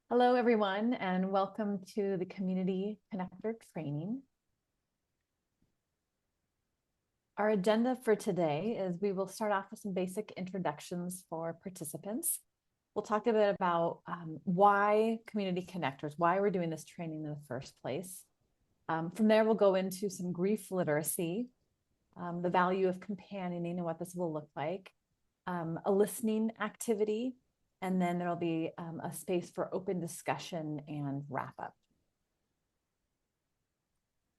Hello, everyone, and welcome to the Community Connector training. Our agenda for today is we will start off with some basic introductions for participants. We'll talk a bit about why community connectors, why we're doing this training in the first place. From there, we'll go into some grief literacy, the value of companioning and what this will look like, a listening activity, and then there'll be a space for open discussion and wrap up.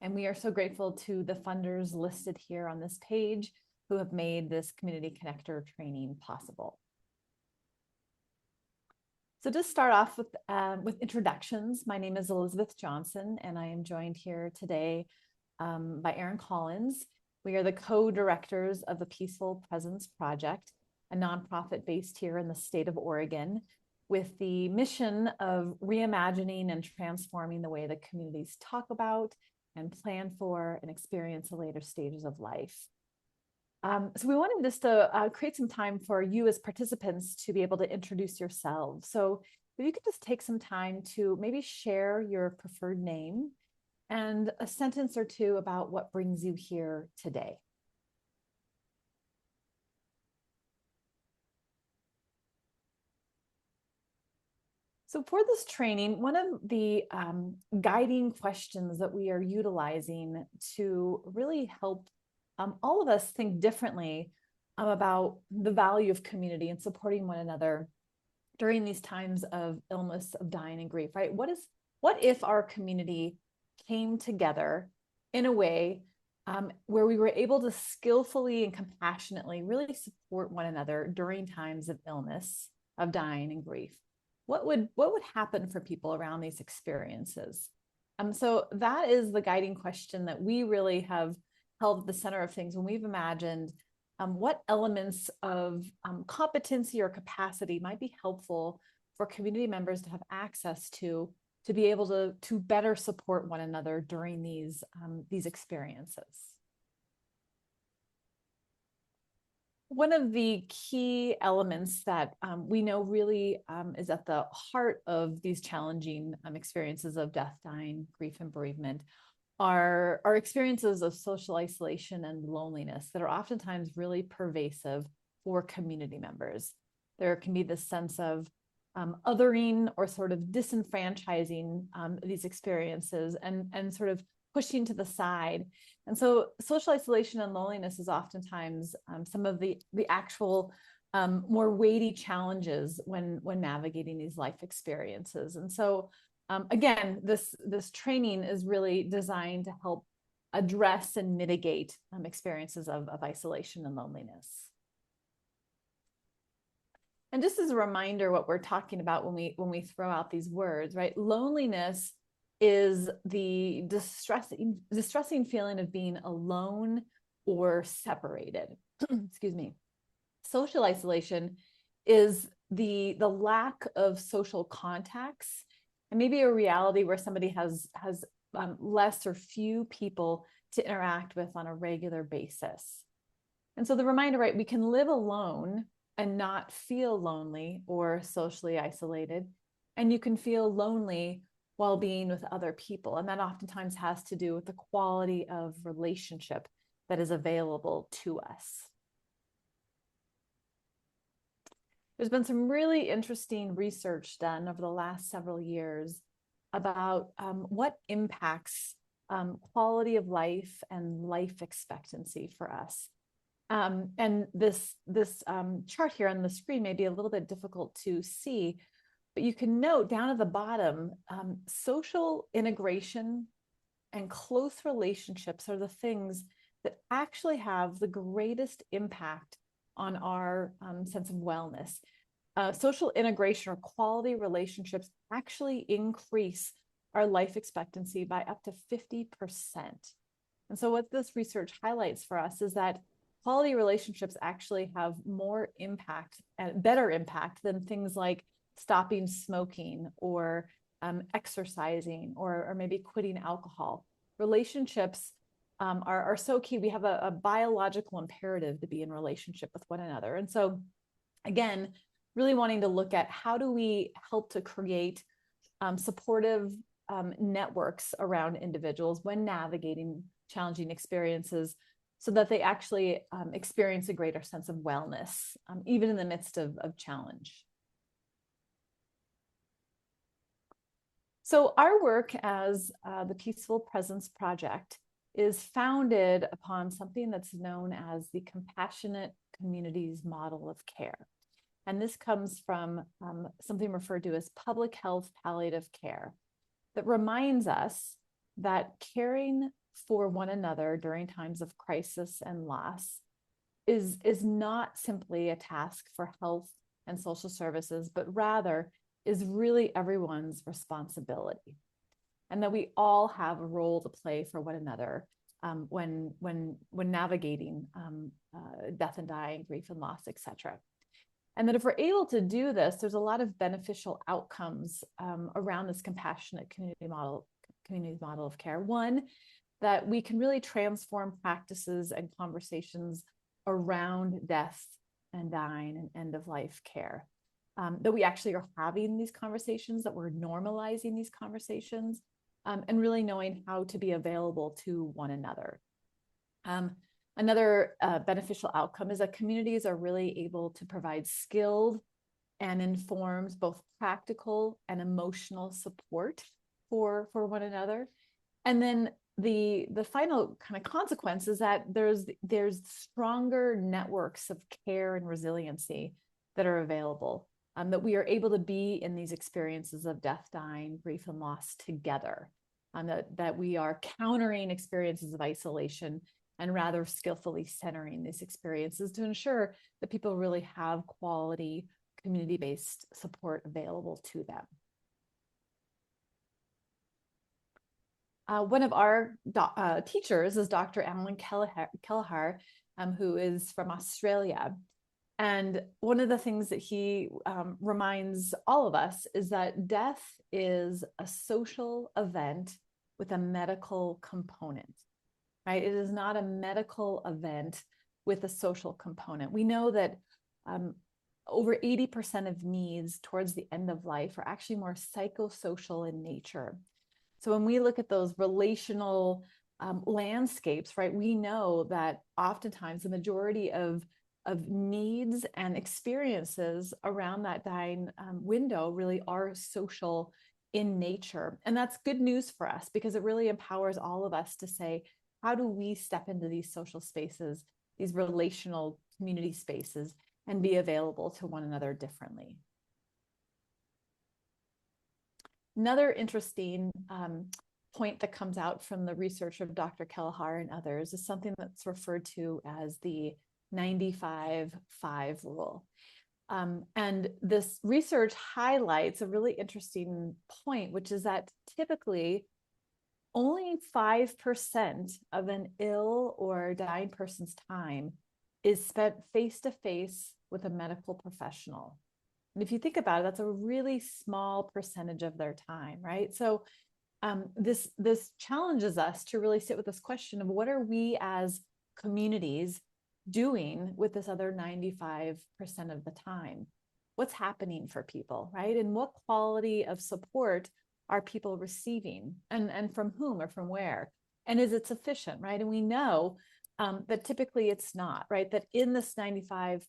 And we are so grateful to the funders listed here on this page who have made this Community Connector training possible. So just start off with introductions. My name is Elizabeth Johnson, and I am joined here today by Erin Collins. We are the co-directors of the Peaceful Presence Project, a nonprofit based here in the state of Oregon, with the mission of reimagining and transforming the way that communities talk about and plan for and experience the later stages of life. So we wanted just to create some time for you as participants to be able to introduce yourselves. So if you could just take some time to maybe share your preferred name and a sentence or two about what brings you here today. So for this training, one of the guiding questions that we are utilizing to really help all of us think differently about the value of community and supporting one another during these times of illness, of dying and grief, right? What if our community came together in a way where we were able to skillfully and compassionately really support one another during times of illness, of dying and grief? What would happen for people around these experiences? So that is the guiding question that we really have held at the center of things when we've imagined what elements of competency or capacity might be helpful for community members to have access to be able to better support one another during these experiences. One of the key elements that we know really is at the heart of these challenging experiences of death, dying, grief, and bereavement are experiences of social isolation and loneliness that are oftentimes really pervasive for community members. There can be this sense of othering or sort of disenfranchising these experiences and sort of pushing to the side. And so social isolation and loneliness is oftentimes some of the actual more weighty challenges when navigating these life experiences. And so again, this training is really designed to help address and mitigate experiences of isolation and loneliness. And just as a reminder, what we're talking about when we throw out these words, right? Loneliness is the distressing feeling of being alone or separated. Excuse me. Social isolation is the lack of social contacts, and maybe a reality where somebody has less or few people to interact with on a regular basis. And so the reminder, right, we can live alone and not feel lonely or socially isolated, and you can feel lonely while being with other people. And that oftentimes has to do with the quality of relationship that is available to us. There's been some really interesting research done over the last several years about what impacts quality of life and life expectancy for us. And this chart here on the screen may be a little bit difficult to see, but you can note down at the bottom, social integration and close relationships are the things that actually have the greatest impact on our sense of wellness. Social integration or quality relationships actually increase our life expectancy by up to 50%. And so what this research highlights for us is that quality relationships actually have more impact and better impact than things like stopping smoking or exercising or maybe quitting alcohol. Relationships are so key. We have a biological imperative to be in relationship with one another. And so again, really wanting to look at how do we help to create supportive networks around individuals when navigating challenging experiences, so that they actually experience a greater sense of wellness, even in the midst of challenge. So our work as the Peaceful Presence Project is founded upon something that's known as the Compassionate Communities Model of Care. And this comes from something referred to as public health palliative care, that reminds us that caring for one another during times of crisis and loss is not simply a task for health and social services, but rather is really everyone's responsibility, and that we all have a role to play for one another when navigating death and dying, grief and loss, etc. And that if we're able to do this, there's a lot of beneficial outcomes around this compassionate community model of care. One, that we can really transform practices and conversations around death and dying and end of life care. That we actually are having these conversations, that we're normalizing these conversations, and really knowing how to be available to one another. Another beneficial outcome is that communities are really able to provide skilled and informed, both practical and emotional support for one another. And then the final kind of consequence is that there's stronger networks of care and resiliency that are available. That we are able to be in these experiences of death, dying, grief, and loss together. That we are countering experiences of isolation and rather skillfully centering these experiences to ensure that people really have quality community-based support available to them. One of our teachers is Dr. Alan Kelleher, who is from Australia. And one of the things that he reminds all of us is that death is a social event with a medical component, right? It is not a medical event with a social component. We know that over 80% of needs towards the end of life are actually more psychosocial in nature. So when we look at those relational landscapes, right, we know that oftentimes the majority of needs and experiences around that dying window really are social in nature. And that's good news for us, because it really empowers all of us to say, how do we step into these social spaces, these relational community spaces, and be available to one another differently? Another interesting point that comes out from the research of Dr. Kelleher and others is something that's referred to as the 95-5 rule. And this research highlights a really interesting point, which is that typically only 5% of an ill or dying person's time is spent face-to-face with a medical professional. And if you think about it, that's a really small percentage of their time, right? So this challenges us to really sit with this question of what are we as communities doing with this other 95% of the time? What's happening for people, right? And what quality of support are people receiving, and from whom or from where? And is it sufficient, right? And we know that typically it's not, right? That in this 95%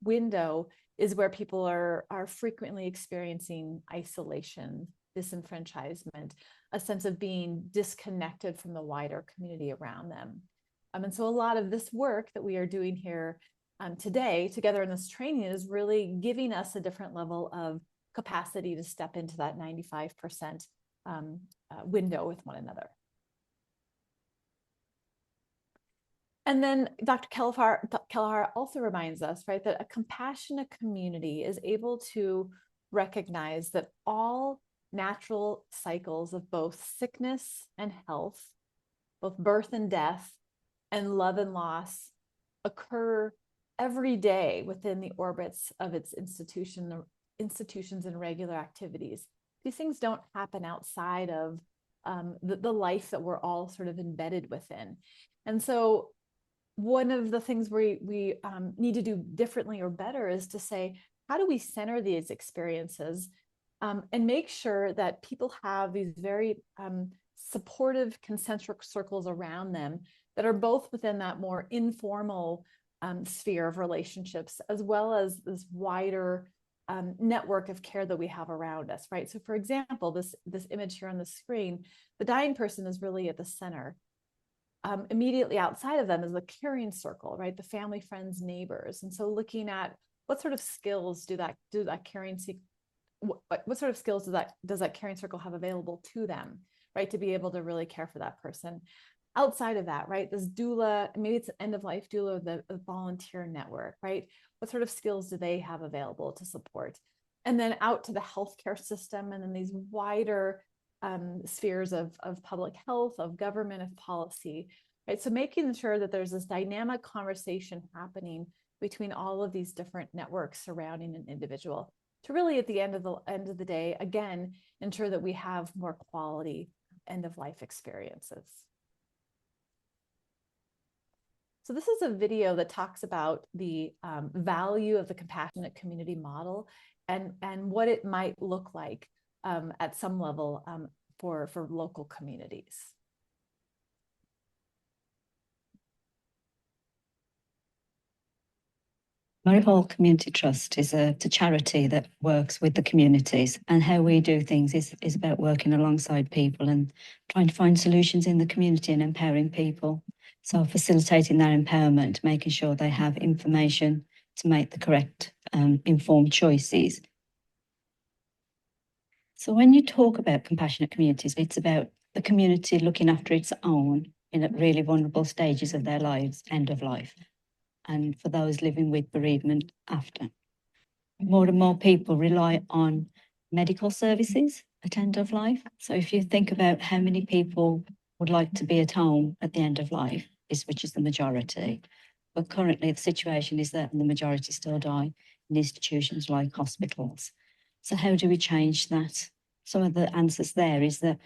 window is where people are frequently experiencing isolation, disenfranchisement, a sense of being disconnected from the wider community around them. And so a lot of this work that we are doing here today together in this training is really giving us a different level of capacity to step into that 95% window with one another. And then Dr. Kelleher also reminds us, right, that a compassionate community is able to recognize that all natural cycles of both sickness and health, both birth and death, and love and loss occur every day within the orbits of its institutions and regular activities. These things don't happen outside of the life that we're all sort of embedded within. And so one of the things we need to do differently or better is to say, how do we center these experiences and make sure that people have these very supportive concentric circles around them that are both within that more informal sphere of relationships, as well as this wider network of care that we have around us, right? So for example, this image here on the screen, the dying person is really at the center. Immediately outside of them is the caring circle, right? The family, friends, neighbors. And so looking at what sort of skills do that caring what sort of skills does that caring circle have available to them, right? To be able to really care for that person. Outside of that, right? This doula, maybe it's an end of life doula, the volunteer network, right? What sort of skills do they have available to support? And then out to the healthcare system, and then these wider spheres of public health, of government, of policy, right? So making sure that there's this dynamic conversation happening between all of these different networks surrounding an individual to really, at the end of the day, again, ensure that we have more quality end of life experiences. So this is a video that talks about the value of the compassionate community model and what it might look like at some level for local communities. Maribor Community Trust is a charity that works with the communities, and how we do things is about working alongside people and trying to find solutions in the community and empowering people. So facilitating that empowerment, making sure they have information to make the correct informed choices. So when you talk about compassionate communities, it's about the community looking after its own in at really vulnerable stages of their lives, end of life, and for those living with bereavement after. More and more people rely on medical services at end of life. So if you think about how many people would like to be at home at the end of life, which is the majority, but currently the situation is that the majority still die in institutions like hospitals. So how do we change that? Some of the answers there is that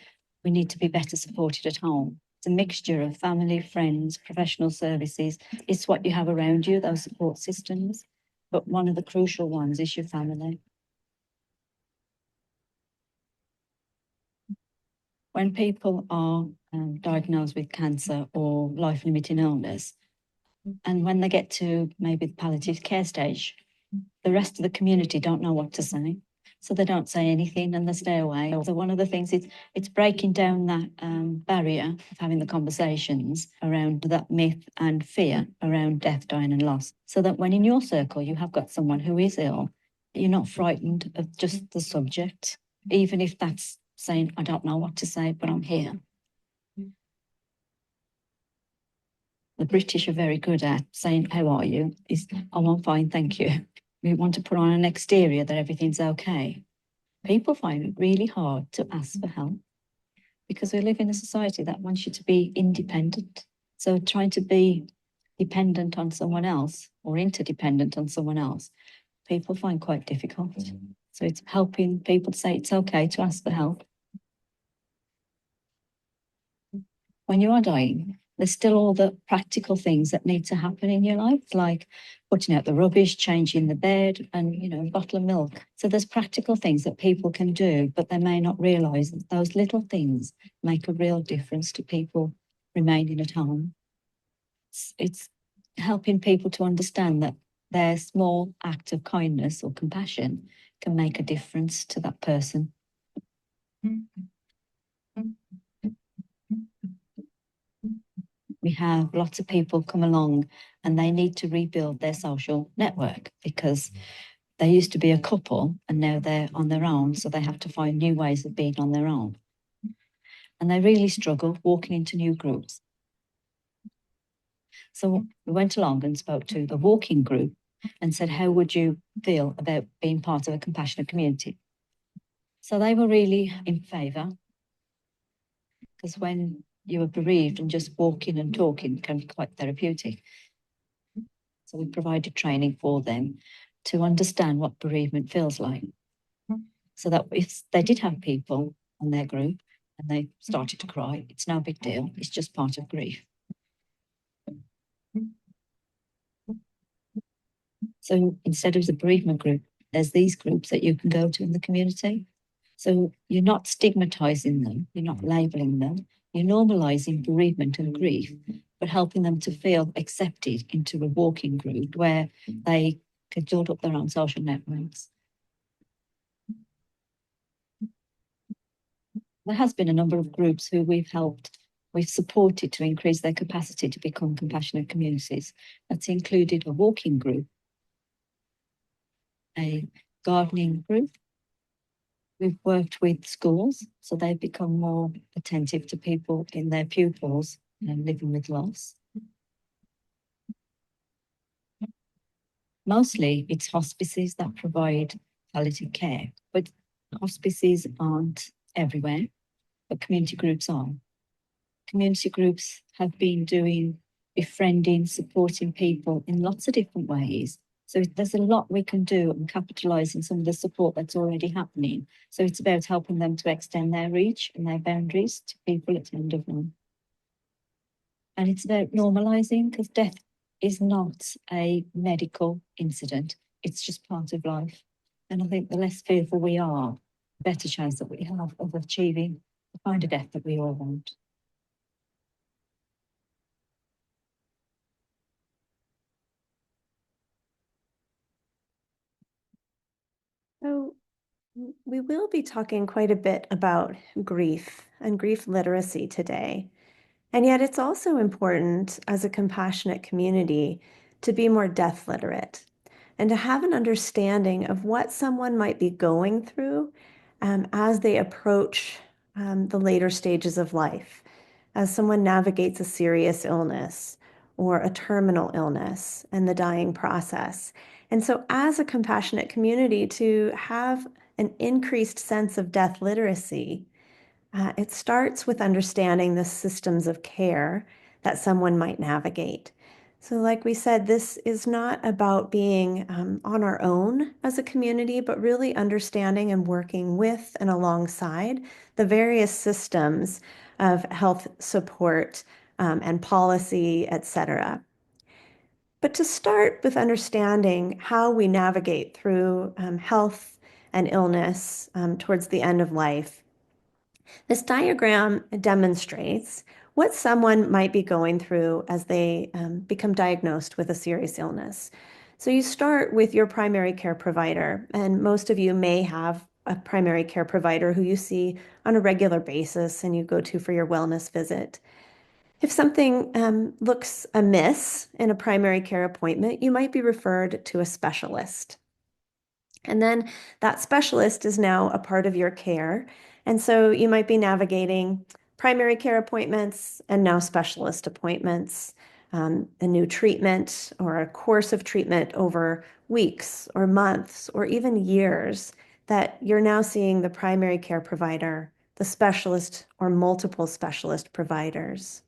we need to be better supported at home. It's a mixture of family, friends, professional services. It's what you have around you, those support systems. But one of the crucial ones is your family. When people are diagnosed with cancer or life-limiting illness, and when they get to maybe the palliative care stage, the rest of the community don't know what to say. So they don't say anything and they stay away. So one of the things is it's breaking down that barrier of having the conversations around that myth and fear around death, dying and loss. So that when in your circle you have got someone who is ill, you're not frightened of just the subject, even if that's saying, I don't know what to say, but I'm here. The British are very good at saying, how are you? Oh, I'm fine, thank you. We want to put on an exterior that everything's okay. People find it really hard to ask for help because we live in a society that wants you to be independent. So trying to be dependent on someone else or interdependent on someone else, people find quite difficult. So it's helping people to say it's okay to ask for help. When you are dying, there's still all the practical things that need to happen in your life, like putting out the rubbish, changing the bed, and, a bottle of milk. So there's practical things that people can do, but they may not realise that those little things make a real difference to people remaining at home. It's helping people to understand that their small act of kindness or compassion can make a difference to that person. We have lots of people come along and they need to rebuild their social network because they used to be a couple and now they're on their own. So they have to find new ways of being on their own. And they really struggle walking into new groups. So we went along and spoke to the walking group and said, how would you feel about being part of a compassionate community? So they were really in favour because when you are bereaved and just walking and talking can be quite therapeutic. So we provided training for them to understand what bereavement feels like. So that if they did have people on their group and they started to cry, it's no big deal. It's just part of grief. So instead of the bereavement group, there's these groups that you can go to in the community. So you're not stigmatizing them, you're not labeling them, you're normalizing bereavement and grief, but helping them to feel accepted into a walking group where they can build up their own social networks. There has been a number of groups who we've supported to increase their capacity to become compassionate communities. That's included a walking group, a gardening group. We've worked with schools, so they've become more attentive to people in their pupils and living with loss. Mostly it's hospices that provide palliative care, but hospices aren't everywhere, but community groups are. Community groups have been doing befriending, supporting people in lots of different ways. So there's a lot we can do and capitalise on some of the support that's already happening. So it's about helping them to extend their reach and their boundaries to people at the end of life. And it's about normalising, because death is not a medical incident. It's just part of life. And I think the less fearful we are, the better chance that we have of achieving the kind of death that we all want. So we will be talking quite a bit about grief and grief literacy today. And yet it's also important as a compassionate community to be more death literate and to have an understanding of what someone might be going through as they approach the later stages of life, as someone navigates a serious illness or a terminal illness and the dying process. And so, as a compassionate community, to have an increased sense of death literacy, it starts with understanding the systems of care that someone might navigate. So, like we said, this is not about being on our own as a community, but really understanding and working with and alongside the various systems of health support and policy, etc. But to start with understanding how we navigate through health and illness towards the end of life, this diagram demonstrates what someone might be going through as they become diagnosed with a serious illness. So you start with your primary care provider, and most of you may have a primary care provider who you see on a regular basis and you go to for your wellness visit. If something looks amiss in a primary care appointment, you might be referred to a specialist. And then that specialist is now a part of your care. And so you might be navigating primary care appointments and now specialist appointments, a new treatment or a course of treatment over weeks or months or even years that you're now seeing the primary care provider, the specialist, or multiple specialist providers.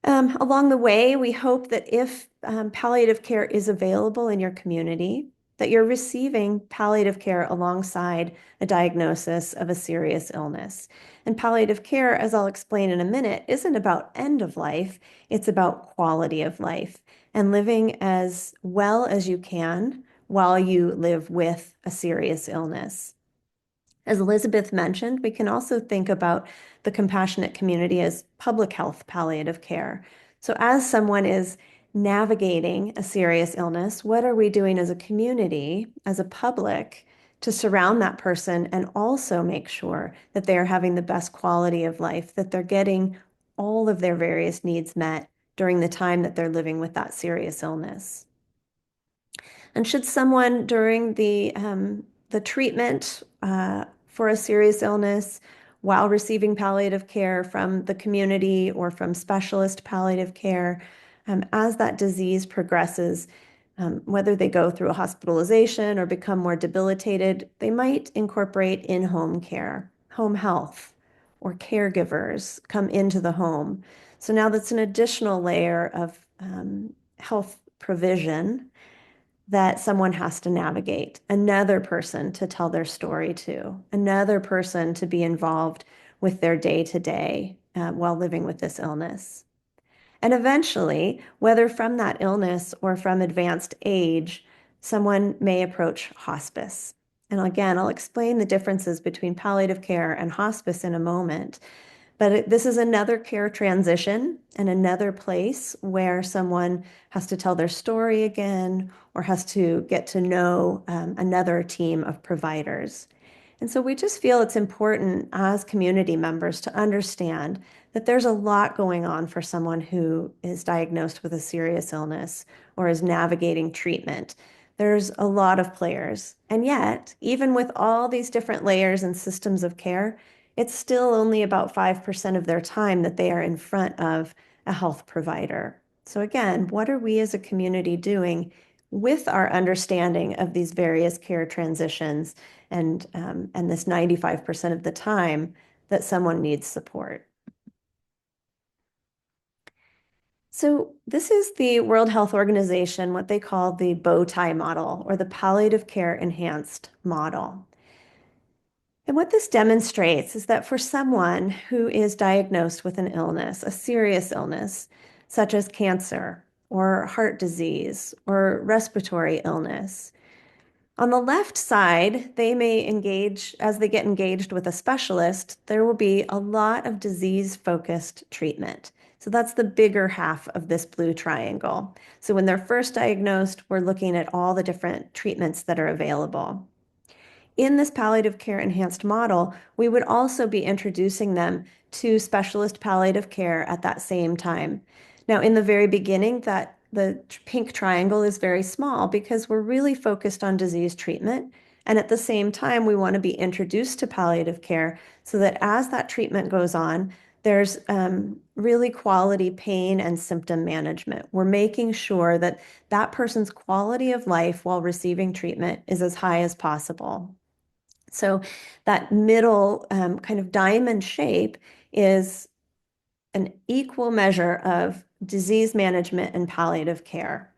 Along the way, we hope that if palliative care is available in your community, that you're receiving palliative care alongside a diagnosis of a serious illness. And palliative care, as I'll explain in a minute, isn't about end of life, it's about quality of life and living as well as you can while you live with a serious illness. As Elizabeth mentioned, we can also think about the compassionate community as public health palliative care. So as someone is navigating a serious illness, what are we doing as a community, as a public, to surround that person and also make sure that they're having the best quality of life, that they're getting all of their various needs met during the time that they're living with that serious illness? And should someone during the treatment for a serious illness while receiving palliative care from the community or from specialist palliative care, as that disease progresses, whether they go through a hospitalization or become more debilitated, they might incorporate in-home care, home health, or caregivers come into the home. So now that's an additional layer of health provision that someone has to navigate, another person to tell their story to, another person to be involved with their day-to-day while living with this illness. And eventually, whether from that illness or from advanced age, someone may approach hospice. And again, I'll explain the differences between palliative care and hospice in a moment. But this is another care transition and another place where someone has to tell their story again or has to get to know another team of providers. And so we just feel it's important as community members to understand that there's a lot going on for someone who is diagnosed with a serious illness or is navigating treatment. There's a lot of players. And yet, even with all these different layers and systems of care, it's still only about 5% of their time that they are in front of a health provider. So again, what are we as a community doing with our understanding of these various care transitions and this 95% of the time that someone needs support? So this is the World Health Organization, what they call the bow tie model or the palliative care enhanced model. And what this demonstrates is that for someone who is diagnosed with an illness, a serious illness, such as cancer or heart disease or respiratory illness, on the left side, they may engage, as they get engaged with a specialist, there will be a lot of disease-focused treatment. So that's the bigger half of this blue triangle. So when they're first diagnosed, we're looking at all the different treatments that are available. In this palliative care enhanced model, we would also be introducing them to specialist palliative care at that same time. Now, in the very beginning, the pink triangle is very small because we're really focused on disease treatment. And at the same time, we want to be introduced to palliative care so that as that treatment goes on, there's really quality pain and symptom management. We're making sure that that person's quality of life while receiving treatment is as high as possible. So that middle kind of diamond shape is an equal measure of disease management and palliative care.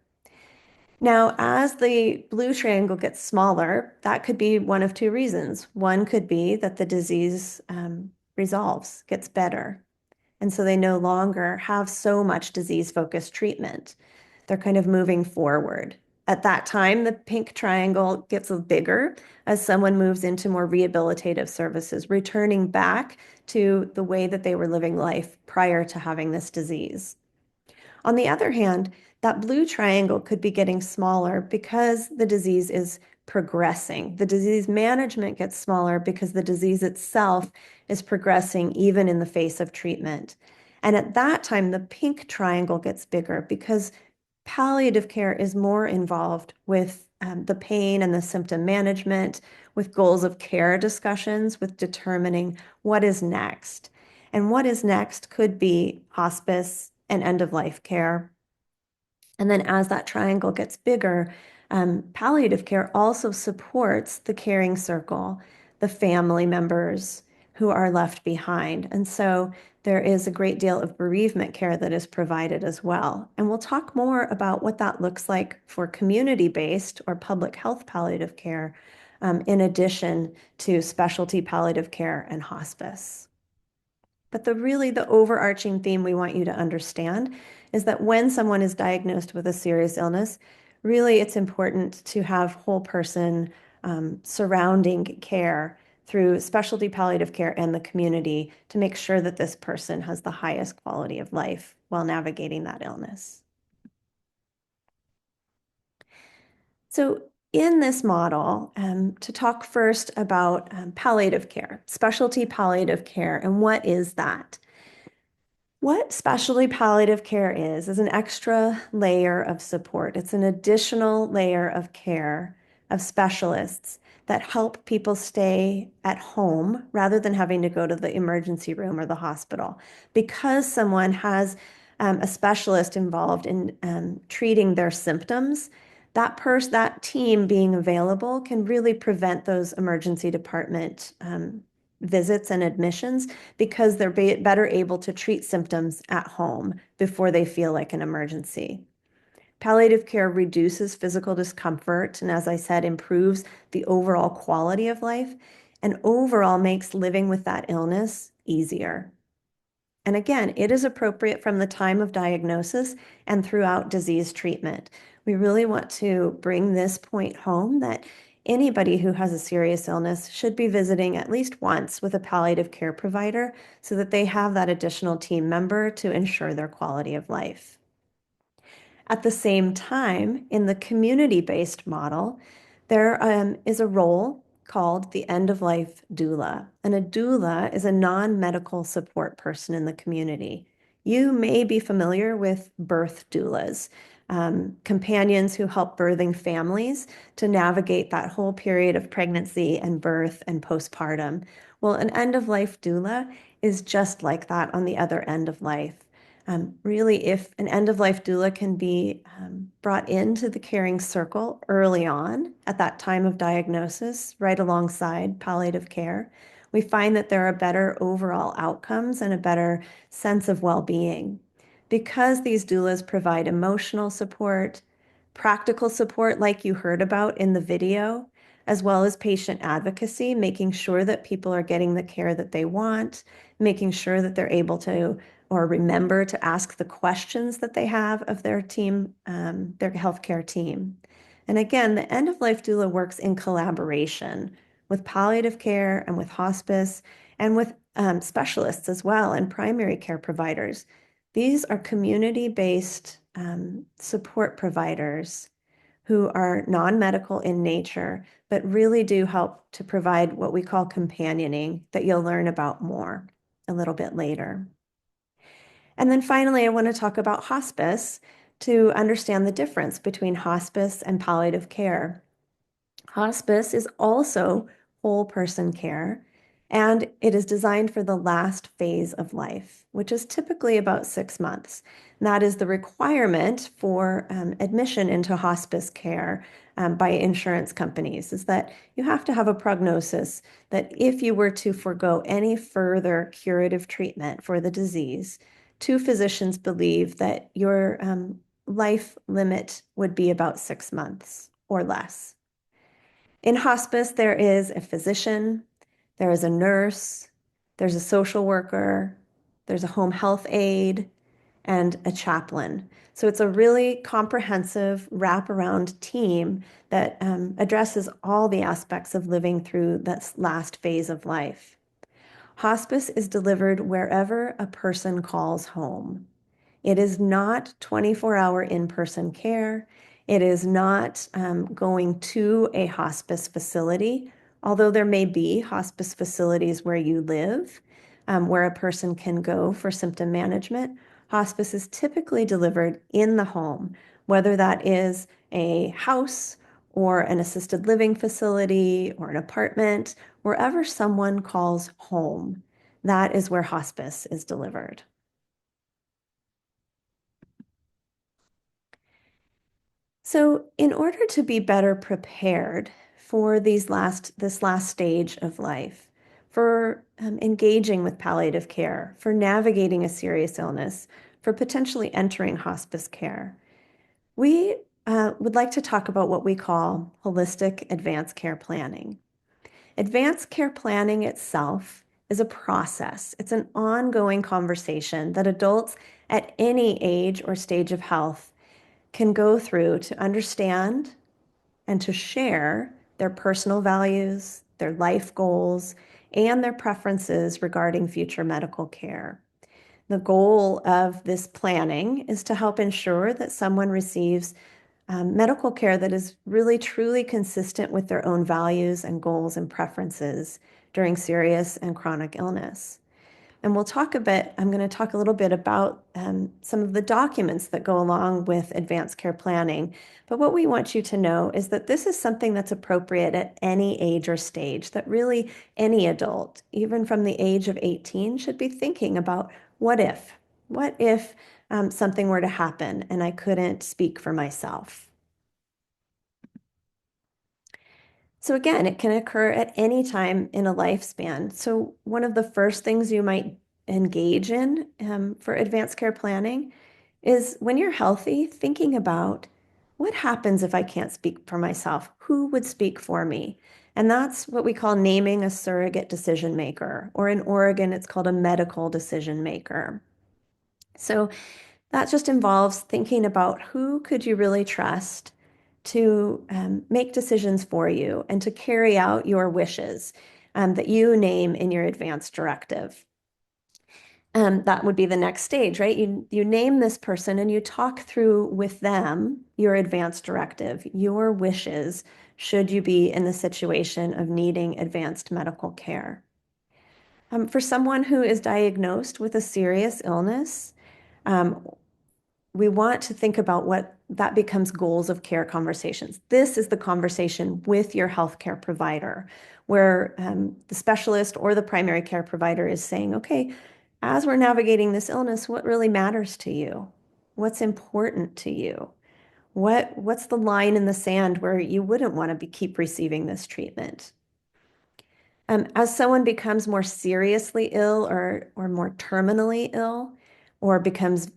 Now, as the blue triangle gets smaller, that could be one of two reasons. One could be that the disease resolves, gets better. And so they no longer have so much disease-focused treatment. They're kind of moving forward. At that time, the pink triangle gets bigger as someone moves into more rehabilitative services, returning back to the way that they were living life prior to having this disease. On the other hand, that blue triangle could be getting smaller because the disease is progressing. The disease management gets smaller because the disease itself is progressing even in the face of treatment. And at that time, the pink triangle gets bigger because palliative care is more involved with the pain and the symptom management, with goals of care discussions, with determining what is next. And what is next could be hospice and end-of-life care. And then as that triangle gets bigger, palliative care also supports the caring circle, the family members who are left behind. And so there is a great deal of bereavement care that is provided as well. And we'll talk more about what that looks like for community-based or public health palliative care, in addition to specialty palliative care and hospice. But the overarching theme we want you to understand is that when someone is diagnosed with a serious illness, really it's important to have whole person surrounding care through specialty palliative care and the community to make sure that this person has the highest quality of life while navigating that illness. So in this model, to talk first about palliative care, specialty palliative care, and what is that? What specialty palliative care is an extra layer of support. It's an additional layer of care of specialists that help people stay at home rather than having to go to the emergency room or the hospital. Because someone has a specialist involved in treating their symptoms, that team being available can really prevent those emergency department visits and admissions because they're better able to treat symptoms at home before they feel like an emergency. Palliative care reduces physical discomfort and, as I said, improves the overall quality of life and overall makes living with that illness easier. And again, it is appropriate from the time of diagnosis and throughout disease treatment. We really want to bring this point home that anybody who has a serious illness should be visiting at least once with a palliative care provider so that they have that additional team member to ensure their quality of life. At the same time, in the community-based model, there is a role called the end-of-life doula. And a doula is a non-medical support person in the community. You may be familiar with birth doulas, companions who help birthing families to navigate that whole period of pregnancy and birth and postpartum. Well, an end-of-life doula is just like that on the other end of life. Really, if an end-of-life doula can be brought into the caring circle early on at that time of diagnosis, right alongside palliative care, we find that there are better overall outcomes and a better sense of well-being. Because these doulas provide emotional support, practical support like you heard about in the video, as well as patient advocacy, making sure that people are getting the care that they want, making sure that they're able to or remember to ask the questions that they have of their team, their healthcare team. And again, the end-of-life doula works in collaboration with palliative care and with hospice and with specialists as well and primary care providers. These are community-based support providers who are non-medical in nature, but really do help to provide what we call companioning that you'll learn about more a little bit later. And then finally, I want to talk about hospice to understand the difference between hospice and palliative care. Hospice is also whole person care, and it is designed for the last phase of life, which is typically about 6 months. And that is the requirement for admission into hospice care by insurance companies, is that you have to have a prognosis that if you were to forego any further curative treatment for the disease, two physicians believe that your life limit would be about 6 months or less. In hospice, there is a physician, there is a nurse, there's a social worker, there's a home health aide, and a chaplain. So it's a really comprehensive wraparound team that addresses all the aspects of living through that last phase of life. Hospice is delivered wherever a person calls home. It is not 24-hour in-person care. It is not going to a hospice facility, although there may be hospice facilities where you live, where a person can go for symptom management. Hospice is typically delivered in the home, whether that is a house or an assisted living facility or an apartment, wherever someone calls home. That is where hospice is delivered. So in order to be better prepared for this last stage of life, for engaging with palliative care, for navigating a serious illness, for potentially entering hospice care, we would like to talk about what we call holistic advanced care planning. Advanced care planning itself is a process. It's an ongoing conversation that adults at any age or stage of health can go through to understand and to share their personal values, their life goals, and their preferences regarding future medical care. The goal of this planning is to help ensure that someone receives medical care that is really truly consistent with their own values and goals and preferences during serious and chronic illness. And we'll talk a bit, I'm going to talk a little bit about some of the documents that go along with advanced care planning. But what we want you to know is that this is something that's appropriate at any age or stage, that really any adult, even from the age of 18, should be thinking about what if? What if something were to happen and I couldn't speak for myself? So again, it can occur at any time in a lifespan. So one of the first things you might engage in for advanced care planning is when you're healthy, thinking about what happens if I can't speak for myself? Who would speak for me? And that's what we call naming a surrogate decision maker, or in Oregon, it's called a medical decision maker. So that just involves thinking about who could you really trust to make decisions for you and to carry out your wishes that you name in your advance directive. That would be the next stage, right? You name this person and you talk through with them your advance directive, your wishes, should you be in the situation of needing advanced medical care. For someone who is diagnosed with a serious illness, we want to think about what that becomes goals of care conversations. This is the conversation with your healthcare provider, where the specialist or the primary care provider is saying, okay, as we're navigating this illness, what really matters to you? What's important to you? What's the line in the sand where you wouldn't want to keep receiving this treatment? As someone becomes more seriously ill or more terminally ill, or becomes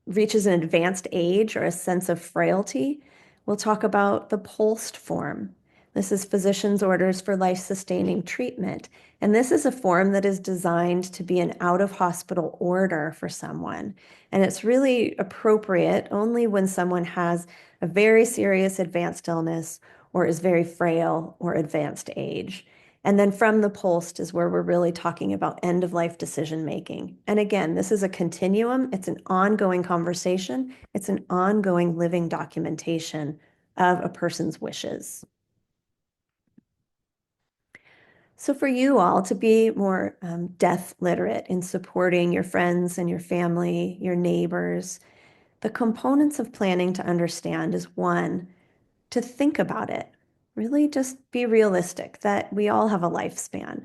reaches an advanced age or a sense of frailty, we'll talk about the POLST form. This is physician's orders for life-sustaining treatment. And this is a form that is designed to be an out-of-hospital order for someone. And it's really appropriate only when someone has a very serious advanced illness or is very frail or advanced age. And then from the POLST is where we're really talking about end-of-life decision-making. And again, this is a continuum. It's an ongoing conversation. It's an ongoing living documentation of a person's wishes. So for you all to be more death literate in supporting your friends and your family, your neighbors, the components of planning to understand is one, to think about it. Really just be realistic that we all have a lifespan.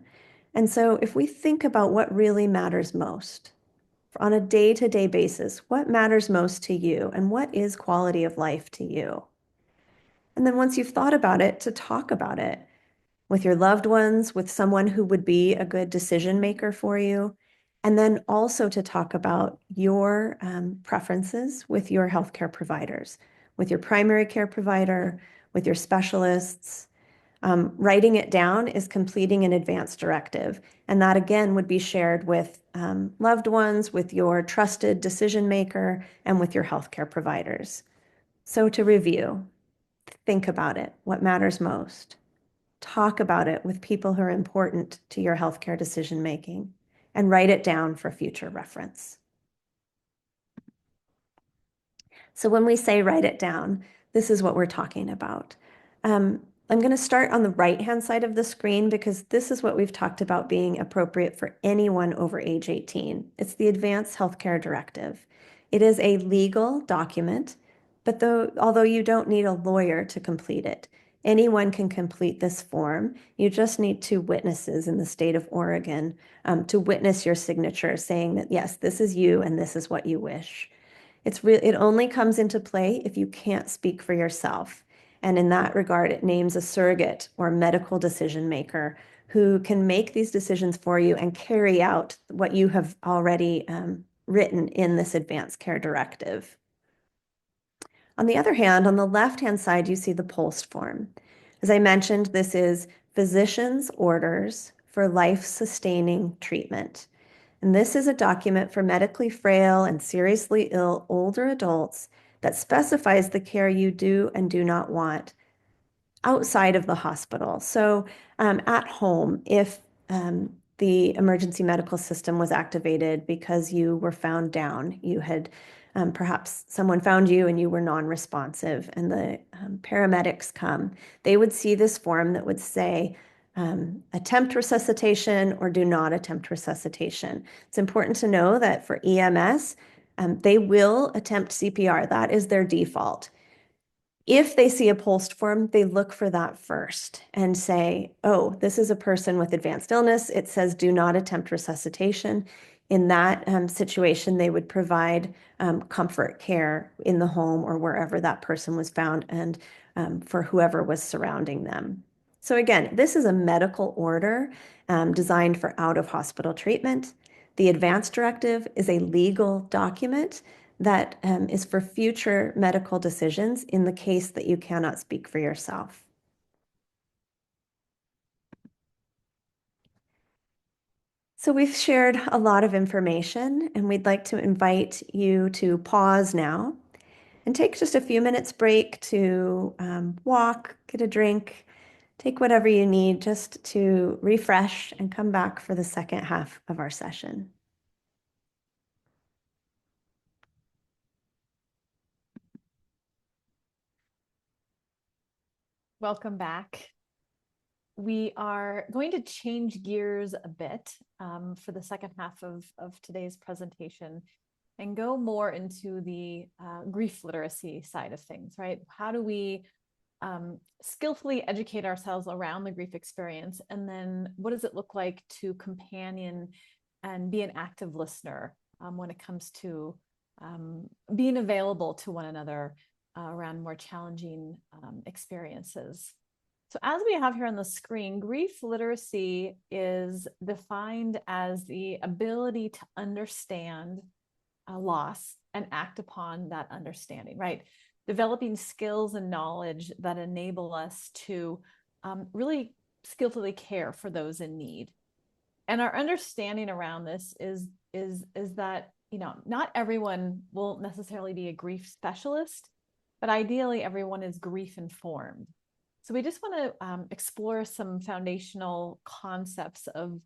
And so if we think about what really matters most on a day-to-day basis, what matters most to you and what is quality of life to you? And then once you've thought about it, to talk about it with your loved ones, with someone who would be a good decision maker for you, and then also to talk about your preferences with your healthcare providers, with your primary care provider, with your specialists. Writing it down is completing an advance directive, and that again would be shared with loved ones, with your trusted decision maker, and with your healthcare providers. So to review, think about it, what matters most. Talk about it with people who are important to your healthcare decision making, and write it down for future reference. So when we say write it down, this is what we're talking about. I'm going to start on the right-hand side of the screen because this is what we've talked about being appropriate for anyone over age 18. It's the Advanced Healthcare Directive. It is a legal document, but although you don't need a lawyer to complete it, anyone can complete this form. You just need 2 witnesses in the state of Oregon to witness your signature saying that, yes, this is you and this is what you wish. It only comes into play if you can't speak for yourself. And in that regard, it names a surrogate or medical decision maker who can make these decisions for you and carry out what you have already written in this advanced care directive. On the other hand, on the left-hand side, you see the POLST form. As I mentioned, this is physician's orders for life-sustaining treatment. And this is a document for medically frail and seriously ill older adults that specifies the care you do and do not want outside of the hospital. So at home, if the emergency medical system was activated because you were found down, you had perhaps someone found you and you were non-responsive, and the paramedics come, they would see this form that would say, attempt resuscitation or do not attempt resuscitation. It's important to know that for EMS, they will attempt CPR. That is their default. If they see a POLST form, they look for that first and say, oh, this is a person with advanced illness. It says do not attempt resuscitation. In that situation, they would provide comfort care in the home or wherever that person was found, and for whoever was surrounding them. So again, this is a medical order designed for out-of-hospital treatment. The advance directive is a legal document that is for future medical decisions in the case that you cannot speak for yourself. So we've shared a lot of information, and we'd like to invite you to pause now And take just a few minutes break to walk, get a drink, take whatever you need just to refresh and come back for the second half of our session. Welcome back. We are going to change gears a bit for the second half of today's presentation and go more into the grief literacy side of things, right? How do we skillfully educate ourselves around the grief experience? And then what does it look like to companion and be an active listener when it comes to being available to one another around more challenging experiences? So as we have here on the screen, grief literacy is defined as the ability to understand a loss and act upon that understanding, right? Developing skills and knowledge that enable us to really skillfully care for those in need. And our understanding around this is that, you know, not everyone will necessarily be a grief specialist, but ideally everyone is grief informed. So we just want to explore some foundational concepts of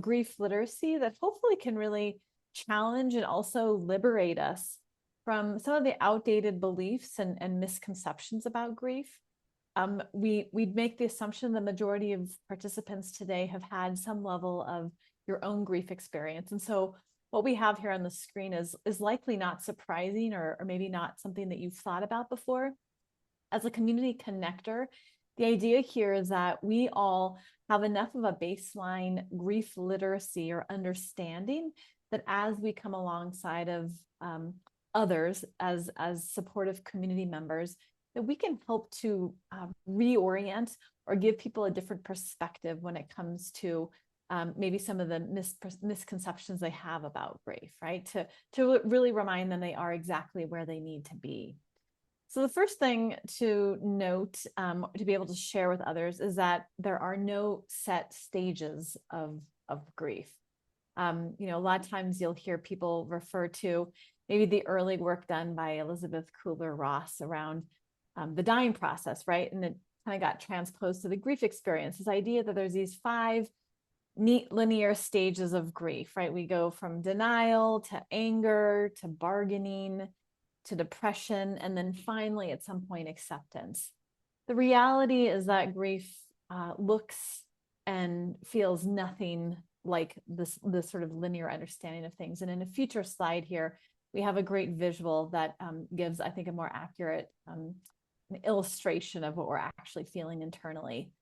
grief literacy that hopefully can really challenge and also liberate us from some of the outdated beliefs and misconceptions about grief. We'd make the assumption the majority of participants today have had some level of your own grief experience. And so what we have here on the screen is likely not surprising or maybe not something that you've thought about before. As a community connector, the idea here is that we all have enough of a baseline grief literacy or understanding that as we come alongside of others as supportive community members, that we can help to reorient or give people a different perspective when it comes to maybe some of the misconceptions they have about grief, right? To really remind them they are exactly where they need to be. So the first thing to note, to be able to share with others, is that there are no set stages of grief. You know, a lot of times you'll hear people refer to maybe the early work done by Elizabeth Kubler-Ross around the dying process, right? And it kind of got transposed to the grief experience, this idea that there's these 5 neat linear stages of grief, right? We go from denial to anger to bargaining to depression, and then finally at some point acceptance. The reality is that grief looks and feels nothing like this sort of linear understanding of things. And in a future slide here, we have a great visual that gives, I think, a more accurate illustration of what we're actually feeling internally.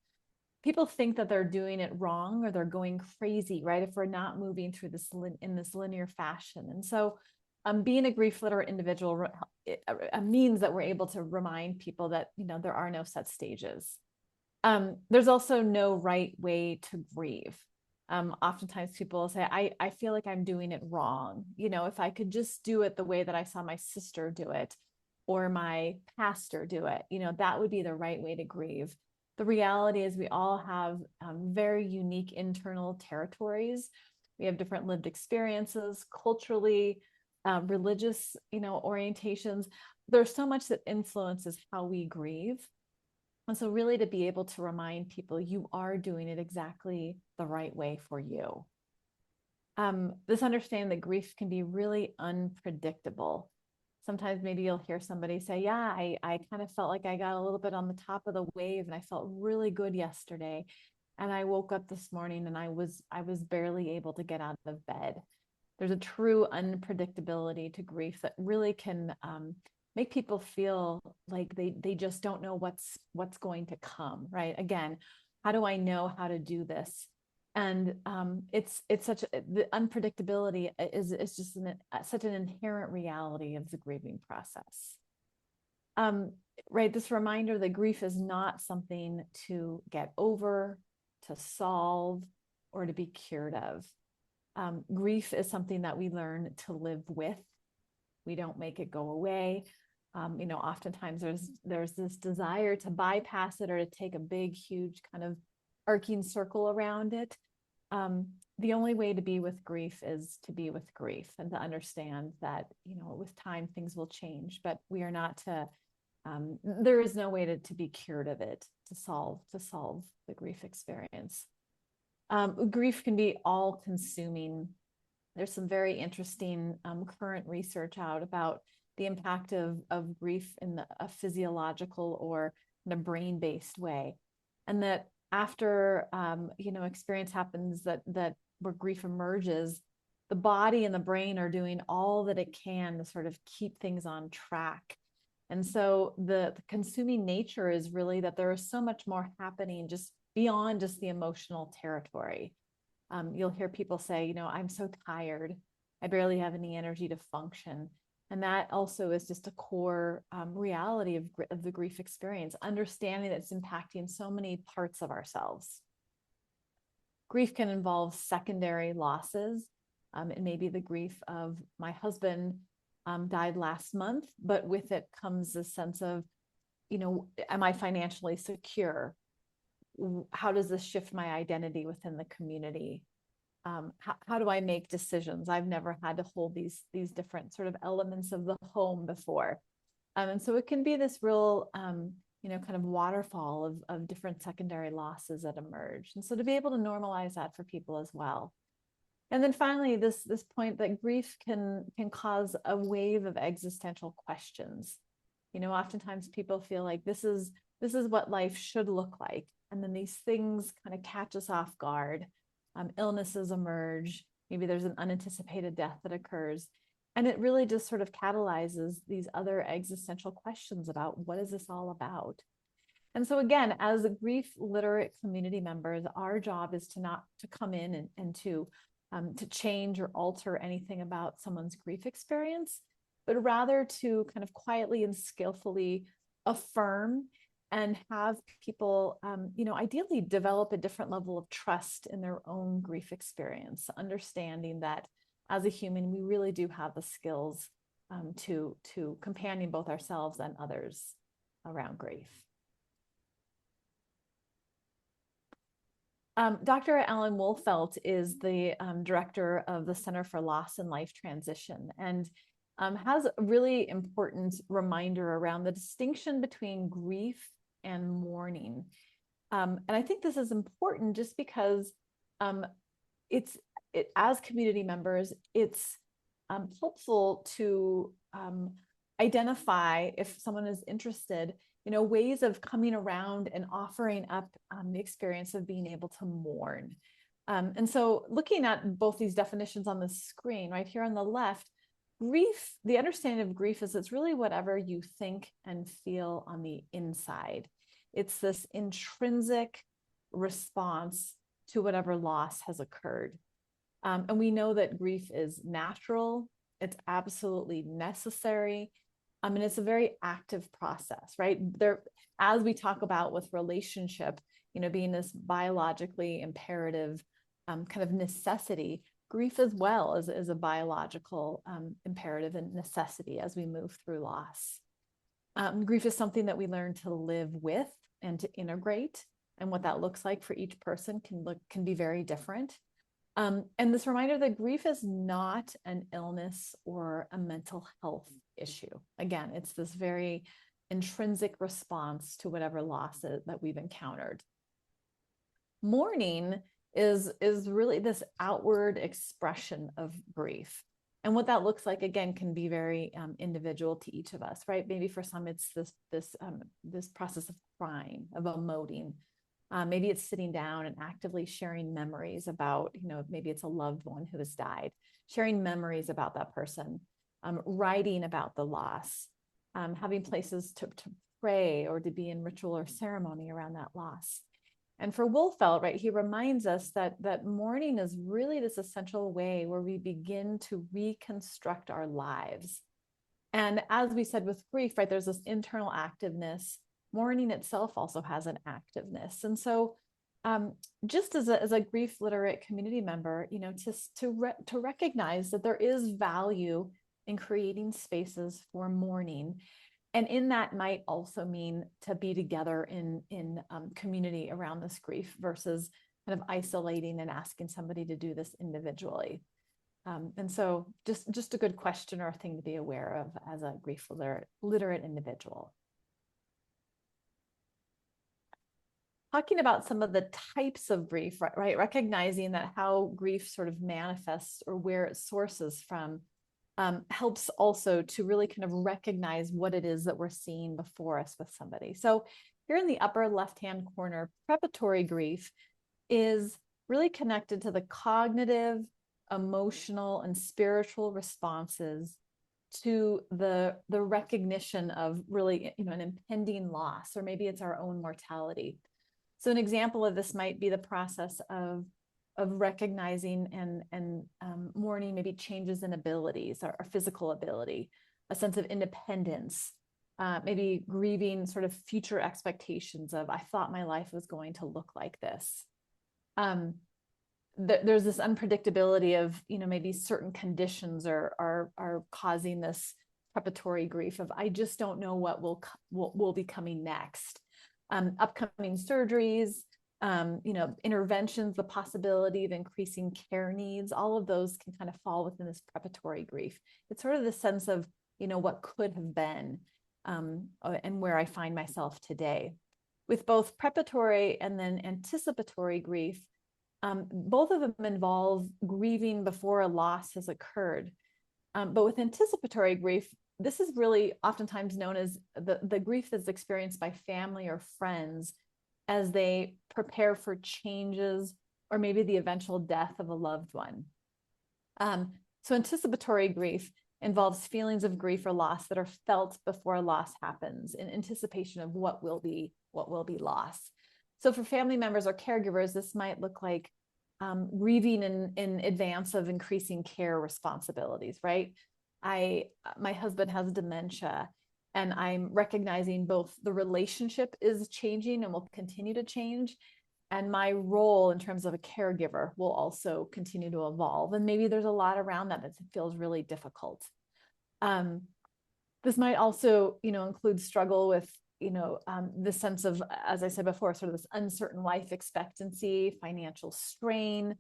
People think that they're doing it wrong or they're going crazy, right? If we're not moving through this in this linear fashion. And so being a grief literate individual means that we're able to remind people that, you know, there are no set stages. There's also no right way to grieve. Oftentimes people will say, I feel like I'm doing it wrong. You know, if I could just do it the way that I saw my sister do it or my pastor do it, you know, that would be the right way to grieve. The reality is we all have very unique internal territories. We have different lived experiences, culturally, religious, you know, orientations. There's so much that influences how we grieve. And so really to be able to remind people you are doing it exactly the right way for you. This understanding that grief can be really unpredictable. Sometimes maybe you'll hear somebody say, yeah, I kind of felt like I got a little bit on the top of the wave and I felt really good yesterday. And I woke up this morning and I was barely able to get out of bed. There's a true unpredictability to grief that really can make people feel like they just don't know what's going to come, right? Again, how do I know how to do this? And it's such the unpredictability is just such an inherent reality of the grieving process. Right, this reminder that grief is not something to get over, to solve, or to be cured of. Grief is something that we learn to live with. We don't make it go away. You know, oftentimes there's this desire to bypass it or to take a big, huge kind of arcing circle around it. the only way to be with grief is to be with grief and to understand that, you know, with time things will change, but we are not to, there is no way to be cured of it, to solve the grief experience. Grief can be all consuming. There's some very interesting current research out about the impact of grief in a physiological or in a brain-based way. And that after you know, experience happens that where grief emerges, the body and the brain are doing all that it can to sort of keep things on track. And so the consuming nature is really that there is so much more happening just beyond just the emotional territory. You'll hear people say, you know, I'm so tired, I barely have any energy to function. And that also is just a core reality of the grief experience, understanding that it's impacting so many parts of ourselves. Grief can involve secondary losses. It may be the grief of my husband died last month, but with it comes a sense of, you know, am I financially secure? How does this shift my identity within the community? How do I make decisions? I've never had to hold these different sort of elements of the home before. And so it can be this real, you know, kind of waterfall of different secondary losses that emerge. And so to be able to normalize that for people as well. And then finally, this point that grief can cause a wave of existential questions. You know, oftentimes people feel like this is what life should look like. And then these things kind of catch us off guard. Illnesses emerge. Maybe there's an unanticipated death that occurs. And it really just sort of catalyzes these other existential questions about what is this all about? And so again, as grief literate community members, our job is to not to come in and to change or alter anything about someone's grief experience, but rather to kind of quietly and skillfully affirm and have people, you know, ideally develop a different level of trust in their own grief experience, understanding that as a human, we really do have the skills to companion both ourselves and others around grief. Dr. Alan Wolfelt is the director of the Center for Loss and Life Transition, and has a really important reminder around the distinction between grief and mourning. And I think this is important just because as community members, it's helpful to identify, if someone is interested, you know, ways of coming around and offering up the experience of being able to mourn. And so looking at both these definitions on the screen, right here on the left, grief, the understanding of grief is it's really whatever you think and feel on the inside. It's this intrinsic response to whatever loss has occurred. And we know that grief is natural, it's absolutely necessary. And it's a very active process, right? There, as we talk about with relationship, you know, being this biologically imperative kind of necessity, grief as well is a biological imperative and necessity as we move through loss. Grief is something that we learn to live with and to integrate, and what that looks like for each person can be very different. And this reminder that grief is not an illness or a mental health issue. Again, it's this very intrinsic response to whatever loss that we've encountered. Mourning is really this outward expression of grief. And what that looks like, again, can be very individual to each of us, right? Maybe for some, it's this process of crying, of emoting. Maybe it's sitting down and actively sharing memories about, you know, maybe it's a loved one who has died, sharing memories about that person, writing about the loss, having places to pray or to be in ritual or ceremony around that loss. And for Wolfelt, right, he reminds us that mourning is really this essential way where we begin to reconstruct our lives. And as we said with grief, right, there's this internal activeness. Mourning itself also has an activeness. And so just as a grief literate community member, you know, to recognize that there is value in creating spaces for mourning. And in that might also mean to be together in community around this grief versus kind of isolating and asking somebody to do this individually. And so just a good question or a thing to be aware of as a grief literate individual. Talking about some of the types of grief, right? Recognizing that how grief sort of manifests or where it sources from helps also to really kind of recognize what it is that we're seeing before us with somebody. So here in the upper left-hand corner, preparatory grief is really connected to the cognitive, emotional, and spiritual responses to the recognition of really, an impending loss, or maybe it's our own mortality. So an example of this might be the process of recognizing and mourning maybe changes in abilities or physical ability, a sense of independence, maybe grieving sort of future expectations of, I thought my life was going to look like this. There's this unpredictability of, maybe certain conditions are causing this preparatory grief of, I just don't know what will be coming next. Upcoming surgeries, interventions, the possibility of increasing care needs, all of those can kind of fall within this preparatory grief. It's sort of the sense of, what could have been, and where I find myself today. With both preparatory and then anticipatory grief, both of them involve grieving before a loss has occurred. But with anticipatory grief, this is really oftentimes known as the grief that's experienced by family or friends as they prepare for changes or maybe the eventual death of a loved one. So anticipatory grief involves feelings of grief or loss that are felt before a loss happens in anticipation of what will be lost. So for family members or caregivers, this might look like grieving in advance of increasing care responsibilities, right? My husband has dementia, and I'm recognizing both the relationship is changing and will continue to change, and my role in terms of a caregiver will also continue to evolve. And maybe there's a lot around that feels really difficult. This might also, include struggle with, the sense of, as I said before, sort of this uncertain life expectancy, financial strain,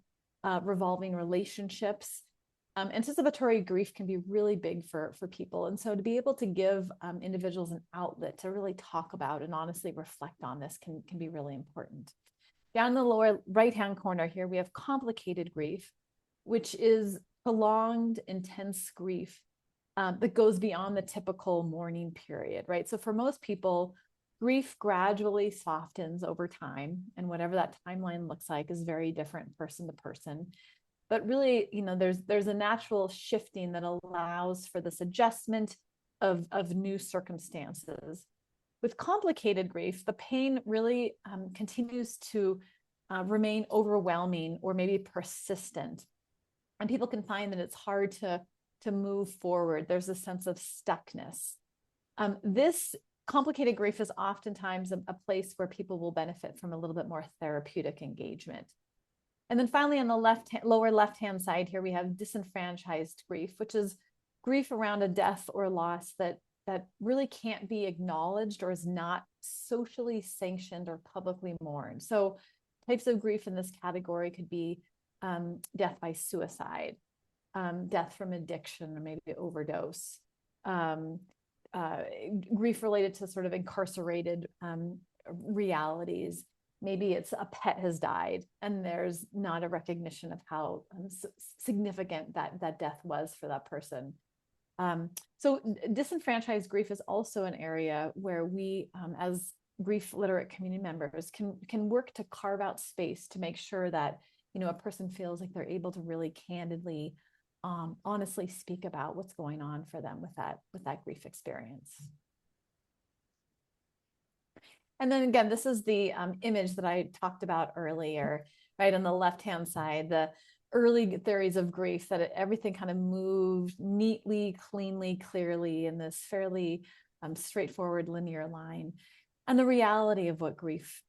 revolving relationships. Anticipatory grief can be really big for people. And so to be able to give individuals an outlet to really talk about and honestly reflect on this can be really important. Down in the lower right-hand corner here, we have complicated grief, which is prolonged, intense grief that goes beyond the typical mourning period, right? So for most people, grief gradually softens over time, and whatever that timeline looks like is very different person to person. But really, there's a natural shifting that allows for this adjustment of new circumstances. With complicated grief, the pain really continues to remain overwhelming or maybe persistent. And people can find that it's hard to move forward. There's a sense of stuckness. This complicated grief is oftentimes a place where people will benefit from a little bit more therapeutic engagement. And then finally, on the lower left-hand side here, we have disenfranchised grief, which is grief around a death or loss that really can't be acknowledged or is not socially sanctioned or publicly mourned. So types of grief in this category could be death by suicide, death from addiction or maybe overdose, grief related to sort of incarcerated realities. Maybe it's a pet has died and there's not a recognition of how significant that death was for that person. So disenfranchised grief is also an area where we, as grief literate community members, can work to carve out space to make sure that, a person feels like they're able to really candidly, honestly speak about what's going on for them with that grief experience. And then again, this is the image that I talked about earlier, right? On the left-hand side, the early theories of grief, that everything kind of moved neatly, cleanly, clearly in this fairly straightforward linear line. And the reality of what grief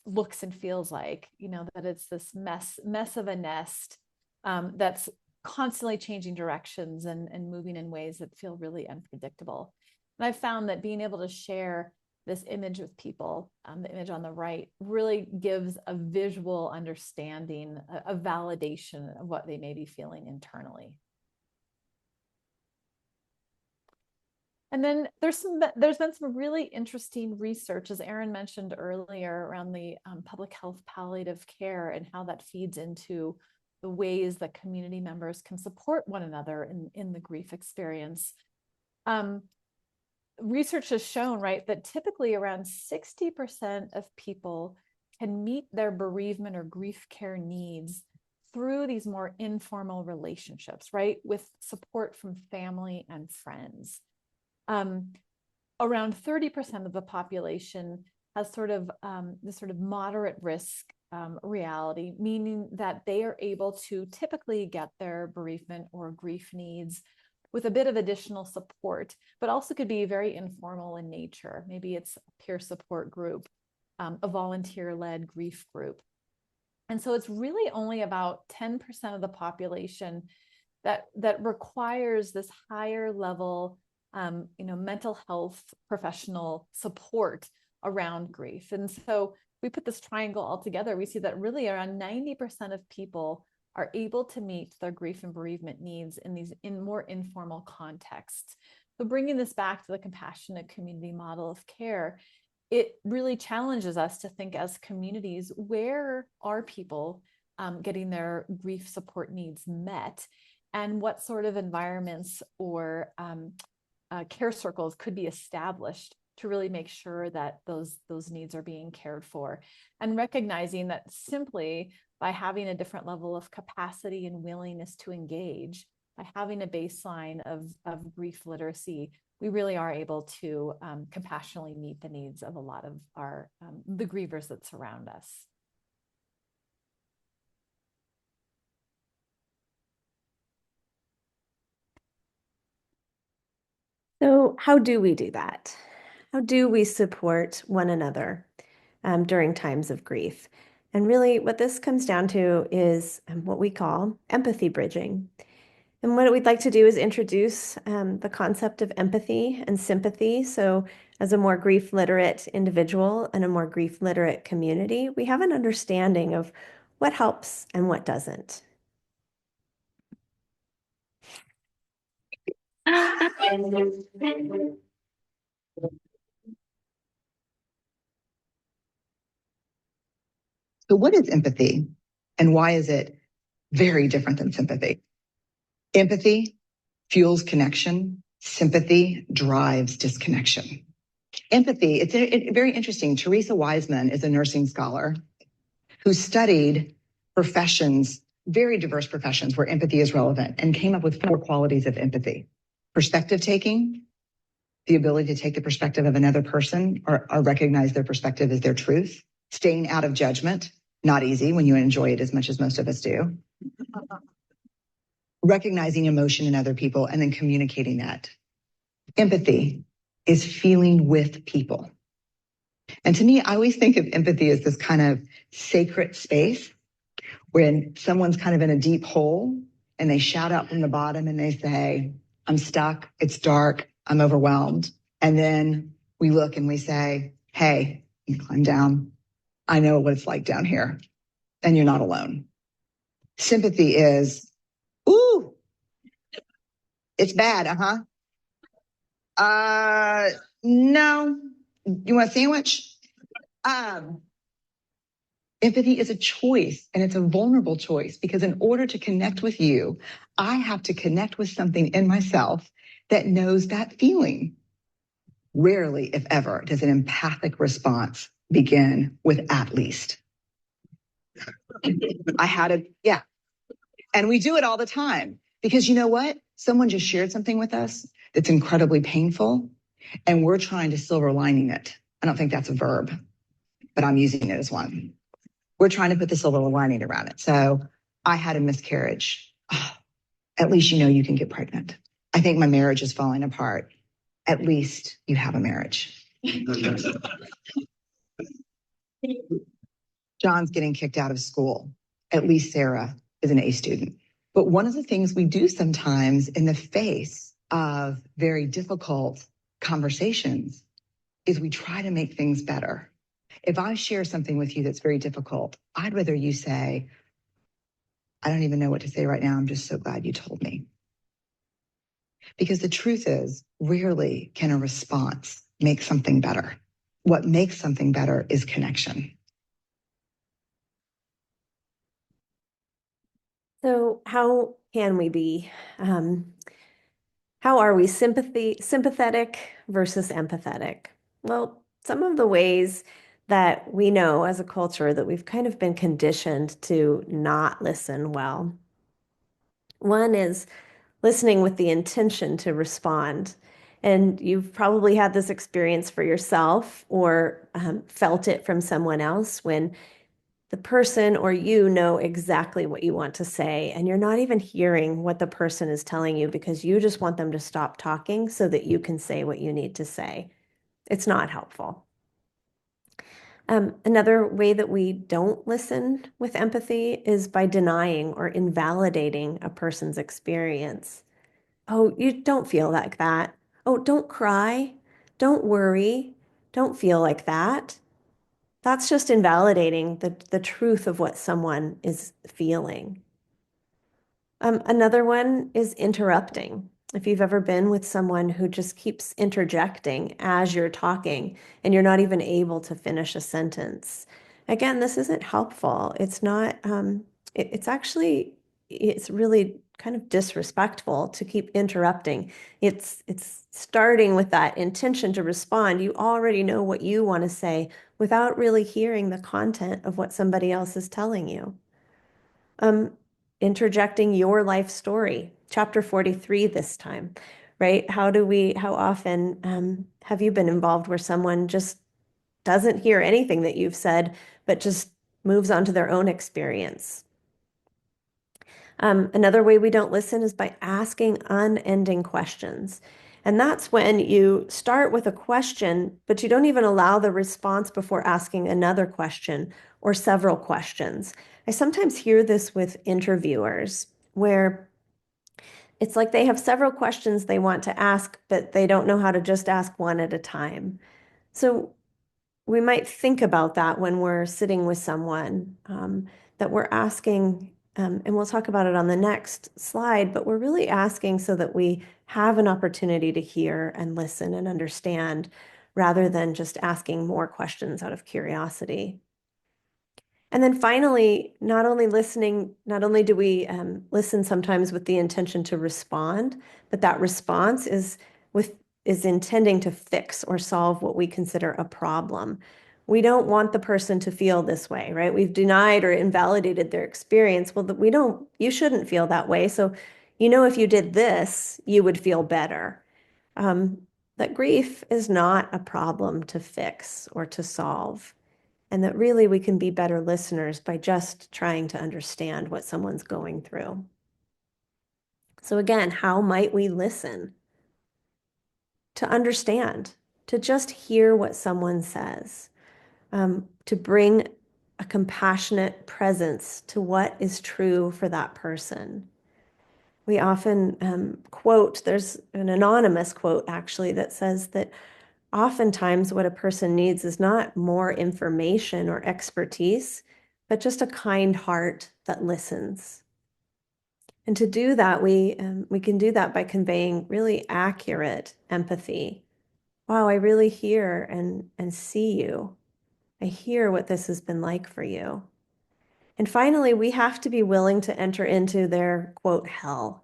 looks and feels like, that it's this mess of a nest that's constantly changing directions and moving in ways that feel really unpredictable. And I've found that being able to share this image with people, the image on the right, really gives a visual understanding, a validation of what they may be feeling internally. And then there's been some really interesting research, as Erin mentioned earlier, around the public health palliative care and how that feeds into the ways that community members can support one another in the grief experience. Research has shown, right, that typically around 60% of people can meet their bereavement or grief care needs through these more informal relationships, right, with support from family and friends. Around 30% of the population has sort of this sort of moderate risk reality, meaning that they are able to typically get their bereavement or grief needs with a bit of additional support, but also could be very informal in nature. Maybe it's a peer support group, a volunteer-led grief group. And so it's really only about 10% of the population that requires this higher level mental health professional support around grief. And so we put this triangle all together, we see that really around 90% of people are able to meet their grief and bereavement needs in more informal contexts. So bringing this back to the compassionate community model of care, it really challenges us to think as communities, where are people getting their grief support needs met, and what sort of environments or care circles could be established to really make sure that those needs are being cared for, and recognizing that simply by having a different level of capacity and willingness to engage, by having a baseline of grief literacy, we really are able to compassionately meet the needs of a lot of our the grievers that surround us. So how do we do that? How do we support one another during times of grief? And really what this comes down to is what we call empathy bridging. And what we'd like to do is introduce the concept of empathy and sympathy. So as a more grief literate individual and a more grief literate community, we have an understanding of what helps and what doesn't. So what is empathy, and why is it very different than sympathy? Empathy fuels connection. Sympathy drives disconnection. Empathy, it's very interesting. Teresa Wiseman is a nursing scholar who studied professions, very diverse professions where empathy is relevant, and came up with 4 qualities of empathy. Perspective taking, the ability to take the perspective of another person or recognize their perspective as their truth. Staying out of judgment, not easy when you enjoy it as much as most of us do. Recognizing emotion in other people and then communicating that. Empathy is feeling with people. And to me, I always think of empathy as this kind of sacred space when someone's kind of in a deep hole and they shout out from the bottom and they say, I'm stuck, it's dark, I'm overwhelmed. And then we look and we say, hey, you climb down. I know what it's like down here, and you're not alone. Sympathy is, ooh, it's bad, no, you want a sandwich? Empathy is a choice, and it's a vulnerable choice, because in order to connect with you, I have to connect with something in myself that knows that feeling. Rarely, if ever, does an empathic response begin with at least. Yeah. And we do it all the time, because you know what? Someone just shared something with us that's incredibly painful, and we're trying to silver lining it. I don't think that's a verb, but I'm using it as one. We're trying to put the silver lining around it. So I had a miscarriage. Oh, at least you know you can get pregnant. I think my marriage is falling apart. At least you have a marriage. John's getting kicked out of school. At least Sarah is an A student. But one of the things we do sometimes in the face of very difficult conversations is we try to make things better. If I share something with you that's very difficult, I'd rather you say, I don't even know what to say right now. I'm just so glad you told me. Because the truth is, rarely can a response make something better. What makes something better is connection. So how can we be, how are we sympathetic versus empathetic? Well, some of the ways that we know as a culture that we've kind of been conditioned to not listen well. One is listening with the intention to respond. And you've probably had this experience for yourself or felt it from someone else when the person or you know exactly what you want to say, and you're not even hearing what the person is telling you because you just want them to stop talking so that you can say what you need to say. It's not helpful. Another way that we don't listen with empathy is by denying or invalidating a person's experience. Oh, you don't feel like that. Oh, don't cry. Don't worry. Don't feel like that. That's just invalidating the truth of what someone is feeling. Another one is interrupting. If you've ever been with someone who just keeps interjecting as you're talking and you're not even able to finish a sentence. Again, this isn't helpful. It's not, it's actually, it's really kind of disrespectful to keep interrupting. It's starting with that intention to respond. You already know what you want to say without really hearing the content of what somebody else is telling you. Interjecting your life story, chapter 43 this time, right? How often have you been involved where someone just doesn't hear anything that you've said, but just moves on to their own experience? Another way we don't listen is by asking unending questions. And that's when you start with a question, but you don't even allow the response before asking another question or several questions. I sometimes hear this with interviewers where it's like they have several questions they want to ask, but they don't know how to just ask one at a time. So we might think about that when we're sitting with someone, that we're asking, and we'll talk about it on the next slide, but we're really asking so that we have an opportunity to hear and listen and understand rather than just asking more questions out of curiosity. And then finally, not only do we listen sometimes with the intention to respond, but that response is intending to fix or solve what we consider a problem. We don't want the person to feel this way, right? We've denied or invalidated their experience. Well, you shouldn't feel that way. So, if you did this, you would feel better. That grief is not a problem to fix or to solve. And that really we can be better listeners by just trying to understand what someone's going through. So again, how might we listen? To understand, to just hear what someone says, to bring a compassionate presence to what is true for that person. We often quote, there's an anonymous quote actually that says that oftentimes what a person needs is not more information or expertise, but just a kind heart that listens. And to do that, we can do that by conveying really accurate empathy. Wow, I really hear and see you. I hear what this has been like for you. And finally, we have to be willing to enter into their quote hell,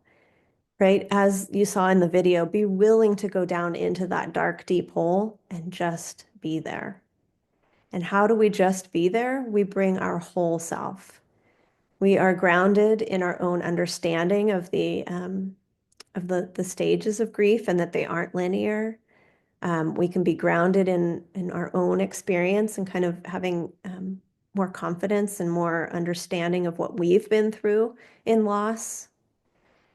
right? As you saw in the video, be willing to go down into that dark, deep hole and just be there. And how do we just be there? We bring our whole self. We are grounded in our own understanding of the stages of grief and that they aren't linear. We can be grounded in our own experience and kind of having more confidence and more understanding of what we've been through in loss.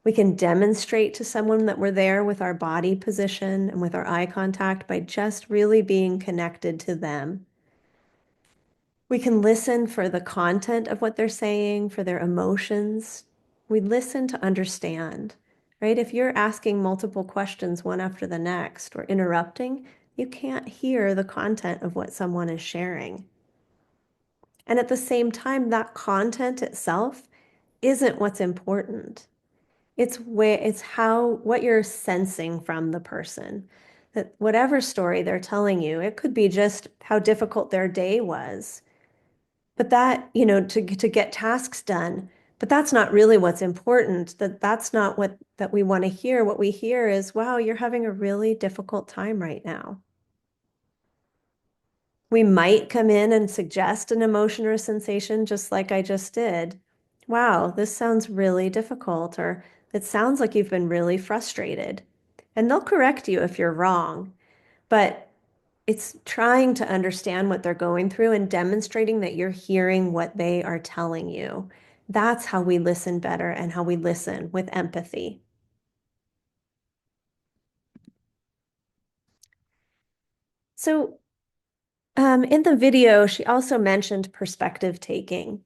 We can demonstrate to someone that we're there with our body position and with our eye contact by just really being connected to them. We can listen for the content of what they're saying, for their emotions. We listen to understand, right? If you're asking multiple questions one after the next or interrupting, You can't hear the content of what someone is sharing. And at the same time, that content itself isn't what's important. It's what you're sensing from the person. That whatever story they're telling you, it could be just how difficult their day was. But that, to get tasks done, but that's not really what's important. That's not what that we want to hear. What we hear is, wow, you're having a really difficult time right now. We might come in and suggest an emotion or a sensation, just like I just did. Wow, this sounds really difficult, or it sounds like you've been really frustrated. And they'll correct you if you're wrong, but it's trying to understand what they're going through and demonstrating that you're hearing what they are telling you. That's how we listen better and how we listen with empathy. So, in the video, she also mentioned perspective taking.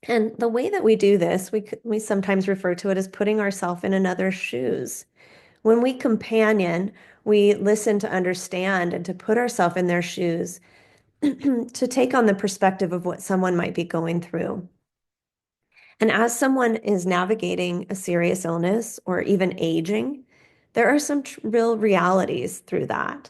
And the way that we do this, we sometimes refer to it as putting ourselves in another's shoes. When we companion, we listen to understand and to put ourselves in their shoes, to take on the perspective of what someone might be going through. And as someone is navigating a serious illness or even aging, there are some real realities through that.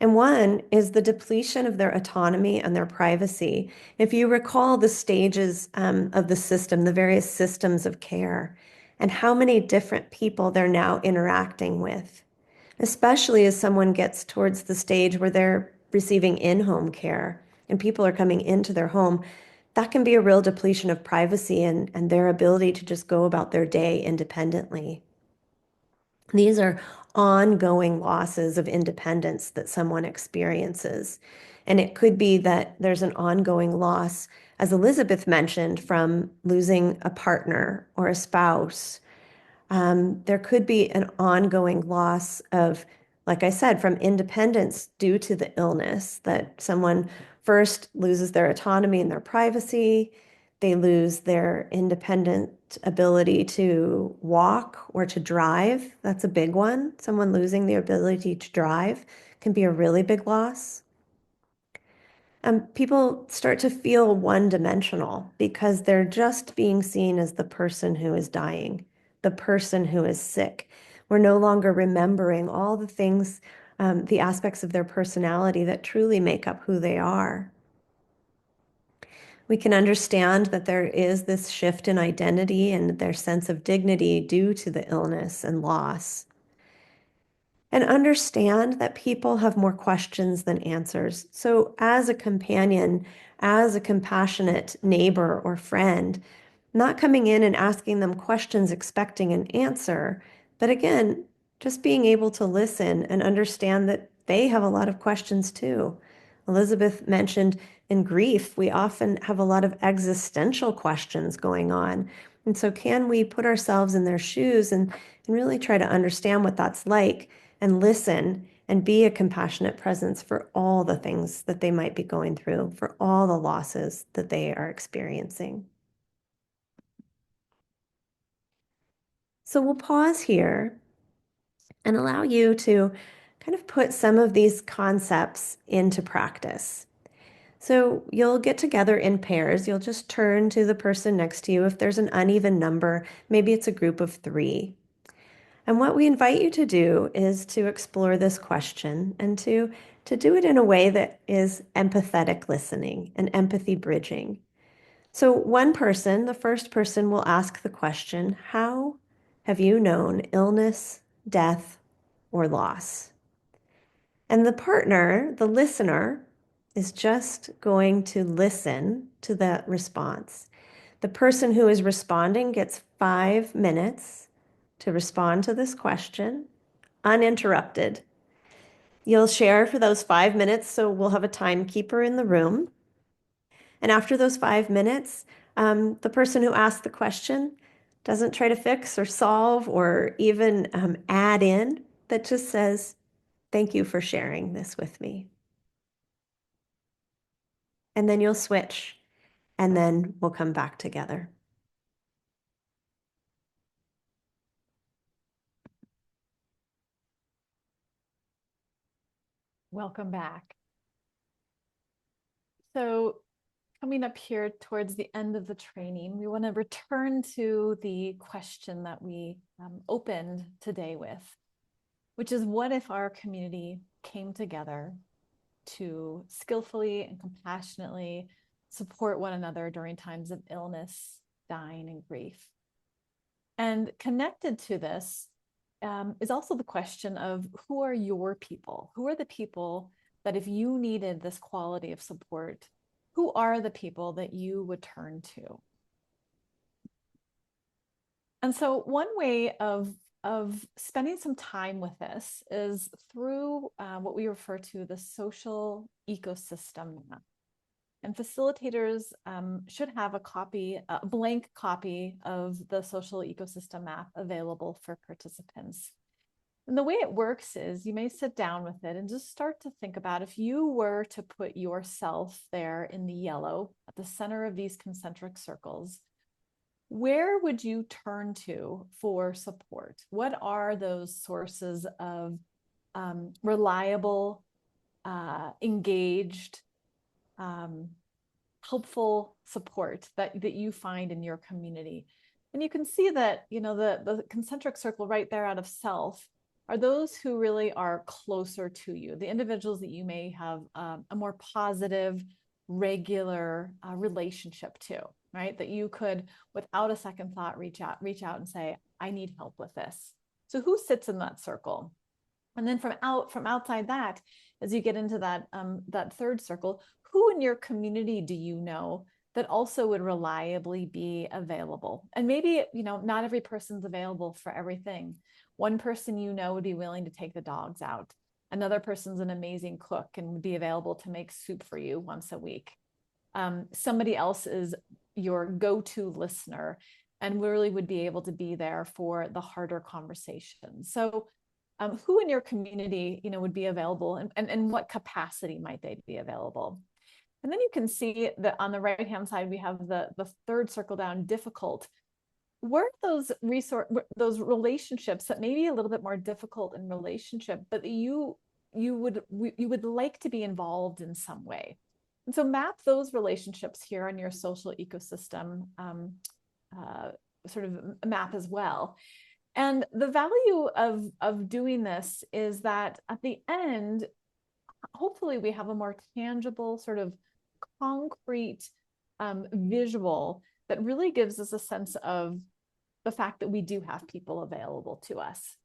And one is the depletion of their autonomy and their privacy. If you recall the stages of the system, the various systems of care, and how many different people they're now interacting with, especially as someone gets towards the stage where they're receiving in-home care and people are coming into their home, that can be a real depletion of privacy and their ability to just go about their day independently. These are ongoing losses of independence that someone experiences. And it could be that there's an ongoing loss, as Elizabeth mentioned, from losing a partner or a spouse. There could be an ongoing loss of, like I said, from independence due to the illness, that someone first loses their autonomy and their privacy. They lose their independent ability to walk or to drive. That's a big one. Someone losing the ability to drive can be a really big loss. People start to feel one-dimensional because they're just being seen as the person who is dying, the person who is sick. We're no longer remembering all the things, the aspects of their personality that truly make up who they are. We can understand that there is this shift in identity and their sense of dignity due to the illness and loss. And understand that people have more questions than answers. So, as a companion, as a compassionate neighbor or friend, not coming in and asking them questions expecting an answer, but again, just being able to listen and understand that they have a lot of questions too. Elizabeth mentioned in grief, we often have a lot of existential questions going on. And so, can we put ourselves in their shoes and really try to understand what that's like and listen and be a compassionate presence for all the things that they might be going through, for all the losses that they are experiencing? So we'll pause here and allow you to kind of put some of these concepts into practice. So you'll get together in pairs. You'll just turn to the person next to you. If there's an uneven number, maybe it's a group of 3. And what we invite you to do is to explore this question and to do it in a way that is empathetic listening and empathy bridging. So one person, the first person, will ask the question, how have you known illness, death, or loss? And the partner, the listener, is just going to listen to that response. The person who is responding gets 5 minutes to respond to this question, uninterrupted. You'll share for those 5 minutes, so we'll have a timekeeper in the room. And after those 5 minutes, the person who asked the question doesn't try to fix or solve or even add in, but just says, thank you for sharing this with me. And then you'll switch, and then we'll come back together. Welcome back. So coming up here towards the end of the training, we want to return to the question that we opened today with, which is, what if our community came together to skillfully and compassionately support one another during times of illness, dying, and grief? And connected to this is also the question of, who are your people? Who are the people that, if you needed this quality of support, who are the people that you would turn to? And so one way of spending some time with this is through what we refer to the social ecosystem map. And facilitators should have a blank copy of the social ecosystem map available for participants. And the way it works is, you may sit down with it and just start to think about, if you were to put yourself there in the yellow at the center of these concentric circles, where would you turn to for support? What are those sources of reliable, engaged, helpful support that you find in your community? And you can see that, the concentric circle right there out of self are those who really are closer to you, the individuals that you may have a more positive, regular relationship to, right? That you could, without a second thought, reach out and say, I need help with this. So who sits in that circle? And then from outside that, as you get into that third circle, who in your community do you know that also would reliably be available? And maybe, not every person's available for everything. One person would be willing to take the dogs out. Another person's an amazing cook and would be available to make soup for you once a week. Somebody else is your go-to listener and really would be able to be there for the harder conversations. So who in your community, would be available, and what capacity might they be available? And then you can see that on the right-hand side, we have the third circle down, difficult. Where are those relationships that may be a little bit more difficult in relationship, but you would like to be involved in some way? And so map those relationships here on your social ecosystem sort of map as well. And the value of doing this is that at the end, hopefully we have a more tangible, sort of concrete visual that really gives us a sense of the fact that we do have people available to us.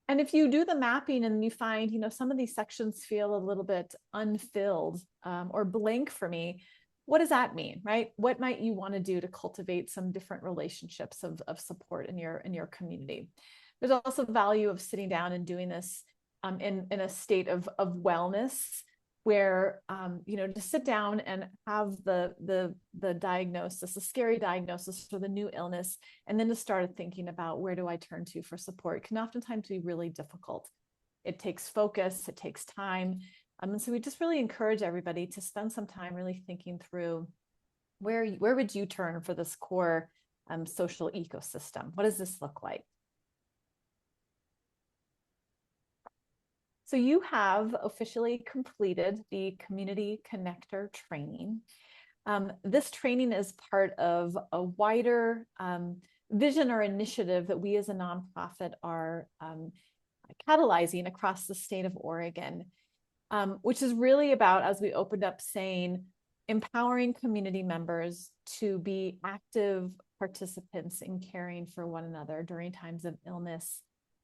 And if you do the mapping and you find, some of these sections feel a little bit unfilled or blank for me, what does that mean, right? What might you want to do to cultivate some different relationships of support in your community? There's also value of sitting down and doing this in a state of wellness, where to sit down and have the diagnosis, the scary diagnosis for the new illness, and then to start thinking about, where do I turn to for support, can oftentimes be really difficult. It takes focus, it takes time. And so we just really encourage everybody to spend some time really thinking through, where would you turn for this core social ecosystem? What does this look like? So you have officially completed the Community Connector training. This training is part of a wider vision or initiative that we as a nonprofit are catalyzing across the state of Oregon, which is really about, as we opened up saying, empowering community members to be active participants in caring for one another during times of illness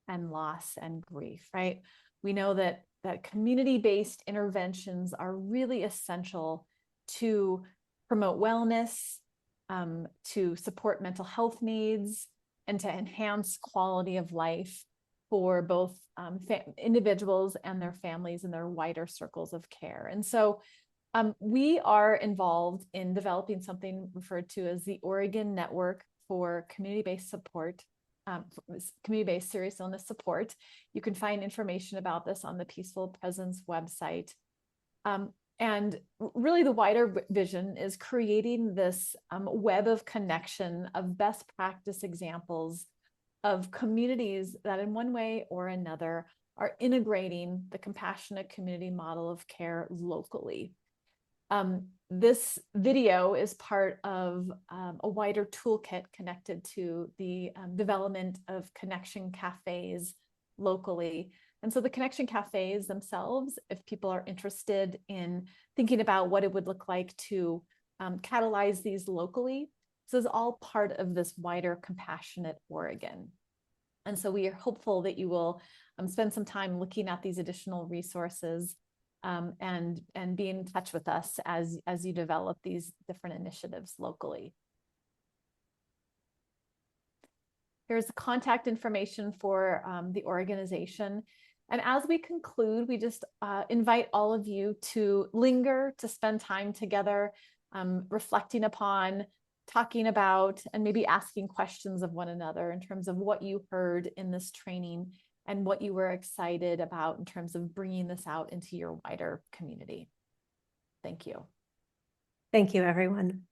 and loss and grief, right? We know that community-based interventions are really essential to promote wellness, to support mental health needs, and to enhance quality of life for both individuals and their families and their wider circles of care. And so we are involved in developing something referred to as the Oregon Network for Community-Based Support, Community-Based Serious Illness Support. You can find information about this on the Peaceful Presence website. And really the wider vision is creating this web of connection of best practice examples of communities that in one way or another are integrating the compassionate community model of care locally. This video is part of a wider toolkit connected to the development of connection cafes locally. And so the connection cafes themselves, if people are interested in thinking about what it would look like to catalyze these locally, this is all part of this wider Compassionate Oregon. And so we are hopeful that you will spend some time looking at these additional resources and be in touch with us as you develop these different initiatives locally. Here's the contact information for the organization. And as we conclude, we just invite all of you to linger, to spend time together, reflecting upon, talking about, and maybe asking questions of one another in terms of what you heard in this training and what you were excited about in terms of bringing this out into your wider community. Thank you. Thank you, everyone.